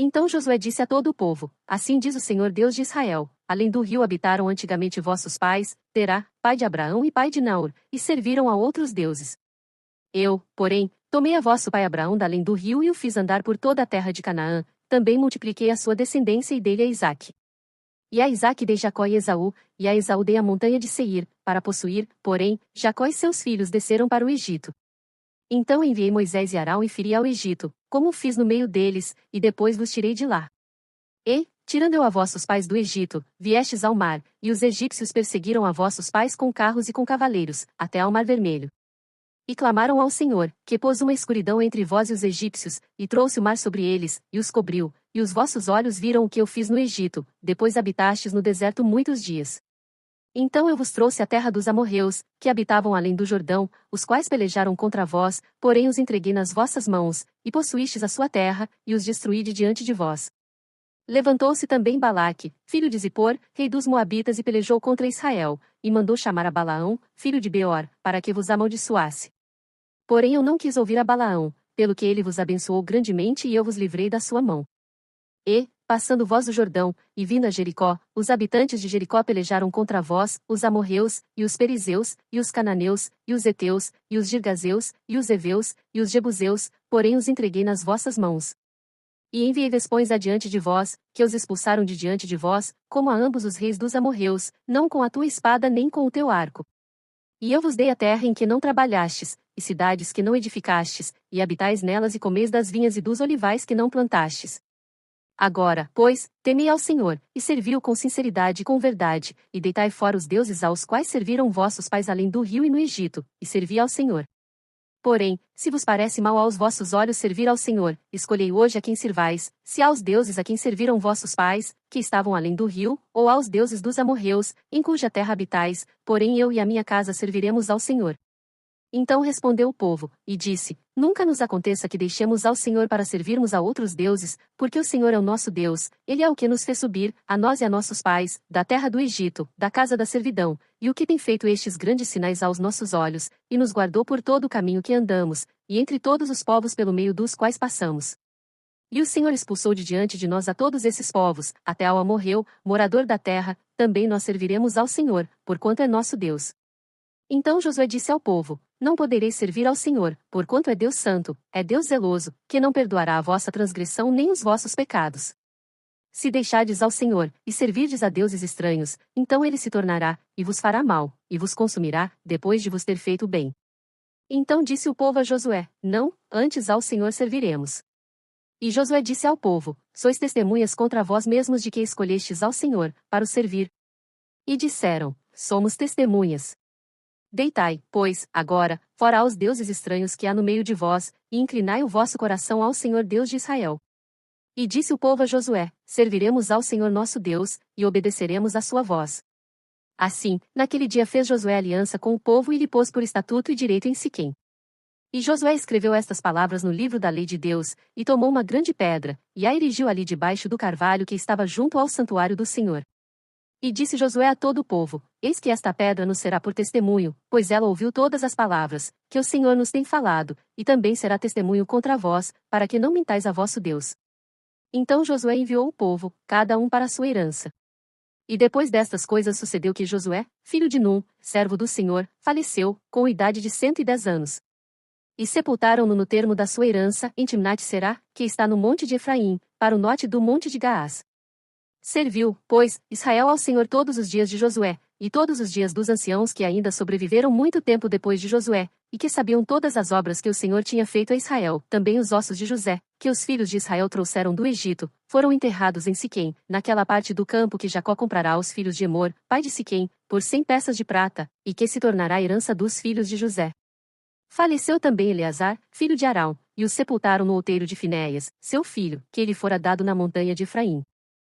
Então Josué disse a todo o povo: Assim diz o Senhor Deus de Israel: Além do rio habitaram antigamente vossos pais, Terá, pai de Abraão e pai de Naor, e serviram a outros deuses. Eu, porém, tomei a vosso pai Abraão da além do rio e o fiz andar por toda a terra de Canaã, também multipliquei a sua descendência e dei-lhe a Isaque. E a Isaque dei Jacó e Esaú, e a Esaú dei a montanha de Seir, para possuir, porém, Jacó e seus filhos desceram para o Egito. Então enviei Moisés e Arão e feri ao Egito, como fiz no meio deles, e depois vos tirei de lá. E, tirando eu a vossos pais do Egito, viestes ao mar, e os egípcios perseguiram a vossos pais com carros e com cavaleiros, até ao mar vermelho. E clamaram ao Senhor, que pôs uma escuridão entre vós e os egípcios, e trouxe o mar sobre eles, e os cobriu, e os vossos olhos viram o que eu fiz no Egito, depois habitastes no deserto muitos dias. Então eu vos trouxe a terra dos amorreus, que habitavam além do Jordão, os quais pelejaram contra vós, porém os entreguei nas vossas mãos, e possuístes a sua terra, e os destruí de diante de vós. Levantou-se também Balaque, filho de Zippor, rei dos Moabitas, e pelejou contra Israel, e mandou chamar a Balaão, filho de Beor, para que vos amaldiçoasse. Porém eu não quis ouvir a Balaão, pelo que ele vos abençoou grandemente e eu vos livrei da sua mão. E, passando vós o Jordão, e vindo a Jericó, os habitantes de Jericó pelejaram contra vós, os amorreus, e os perizeus, e os cananeus, e os heteus, e os girgazeus, e os heveus, e os jebuseus, porém os entreguei nas vossas mãos. E enviei vespões adiante de vós, que os expulsaram de diante de vós, como a ambos os reis dos amorreus, não com a tua espada nem com o teu arco. E eu vos dei a terra em que não trabalhastes, e cidades que não edificastes, e habitais nelas e comeis das vinhas e dos olivais que não plantastes. Agora, pois, temei ao Senhor, e servi-o com sinceridade e com verdade, e deitai fora os deuses aos quais serviram vossos pais além do rio e no Egito, e servi ao Senhor. Porém, se vos parece mal aos vossos olhos servir ao Senhor, escolhei hoje a quem sirvais, se aos deuses a quem serviram vossos pais, que estavam além do rio, ou aos deuses dos amorreus, em cuja terra habitais, porém eu e a minha casa serviremos ao Senhor. Então respondeu o povo, e disse: Nunca nos aconteça que deixemos ao Senhor para servirmos a outros deuses, porque o Senhor é o nosso Deus, Ele é o que nos fez subir, a nós e a nossos pais, da terra do Egito, da casa da servidão, e o que tem feito estes grandes sinais aos nossos olhos, e nos guardou por todo o caminho que andamos, e entre todos os povos pelo meio dos quais passamos. E o Senhor expulsou de diante de nós a todos esses povos, até ao amorreu, morador da terra, também nós serviremos ao Senhor, porquanto é nosso Deus. Então Josué disse ao povo: Não podereis servir ao Senhor, porquanto é Deus santo, é Deus zeloso, que não perdoará a vossa transgressão nem os vossos pecados. Se deixardes ao Senhor, e servirdes a deuses estranhos, então ele se tornará, e vos fará mal, e vos consumirá, depois de vos ter feito bem. Então disse o povo a Josué: Não, antes ao Senhor serviremos. E Josué disse ao povo: Sois testemunhas contra vós mesmos de que escolhestes ao Senhor, para o servir. E disseram: Somos testemunhas. Deitai, pois, agora, fora aos deuses estranhos que há no meio de vós, e inclinai o vosso coração ao Senhor Deus de Israel. E disse o povo a Josué: Serviremos ao Senhor nosso Deus, e obedeceremos à sua voz. Assim, naquele dia fez Josué aliança com o povo e lhe pôs por estatuto e direito em Siquém. E Josué escreveu estas palavras no livro da lei de Deus, e tomou uma grande pedra, e a erigiu ali debaixo do carvalho que estava junto ao santuário do Senhor. E disse Josué a todo o povo: Eis que esta pedra nos será por testemunho, pois ela ouviu todas as palavras que o Senhor nos tem falado, e também será testemunho contra vós, para que não mintais a vosso Deus. Então Josué enviou o povo, cada um para a sua herança. E depois destas coisas sucedeu que Josué, filho de Num, servo do Senhor, faleceu, com idade de 110 anos. E sepultaram-no no termo da sua herança, em Timnat-Será, que está no monte de Efraim, para o norte do monte de Gaás. Serviu, pois, Israel ao Senhor todos os dias de Josué, e todos os dias dos anciãos que ainda sobreviveram muito tempo depois de Josué, e que sabiam todas as obras que o Senhor tinha feito a Israel, também os ossos de José, que os filhos de Israel trouxeram do Egito, foram enterrados em Siquém, naquela parte do campo que Jacó comprará aos filhos de Emor, pai de Siquém, por 100 peças de prata, e que se tornará a herança dos filhos de José. Faleceu também Eleazar, filho de Arão, e o sepultaram no outeiro de Finéias, seu filho, que lhe fora dado na montanha de Efraim.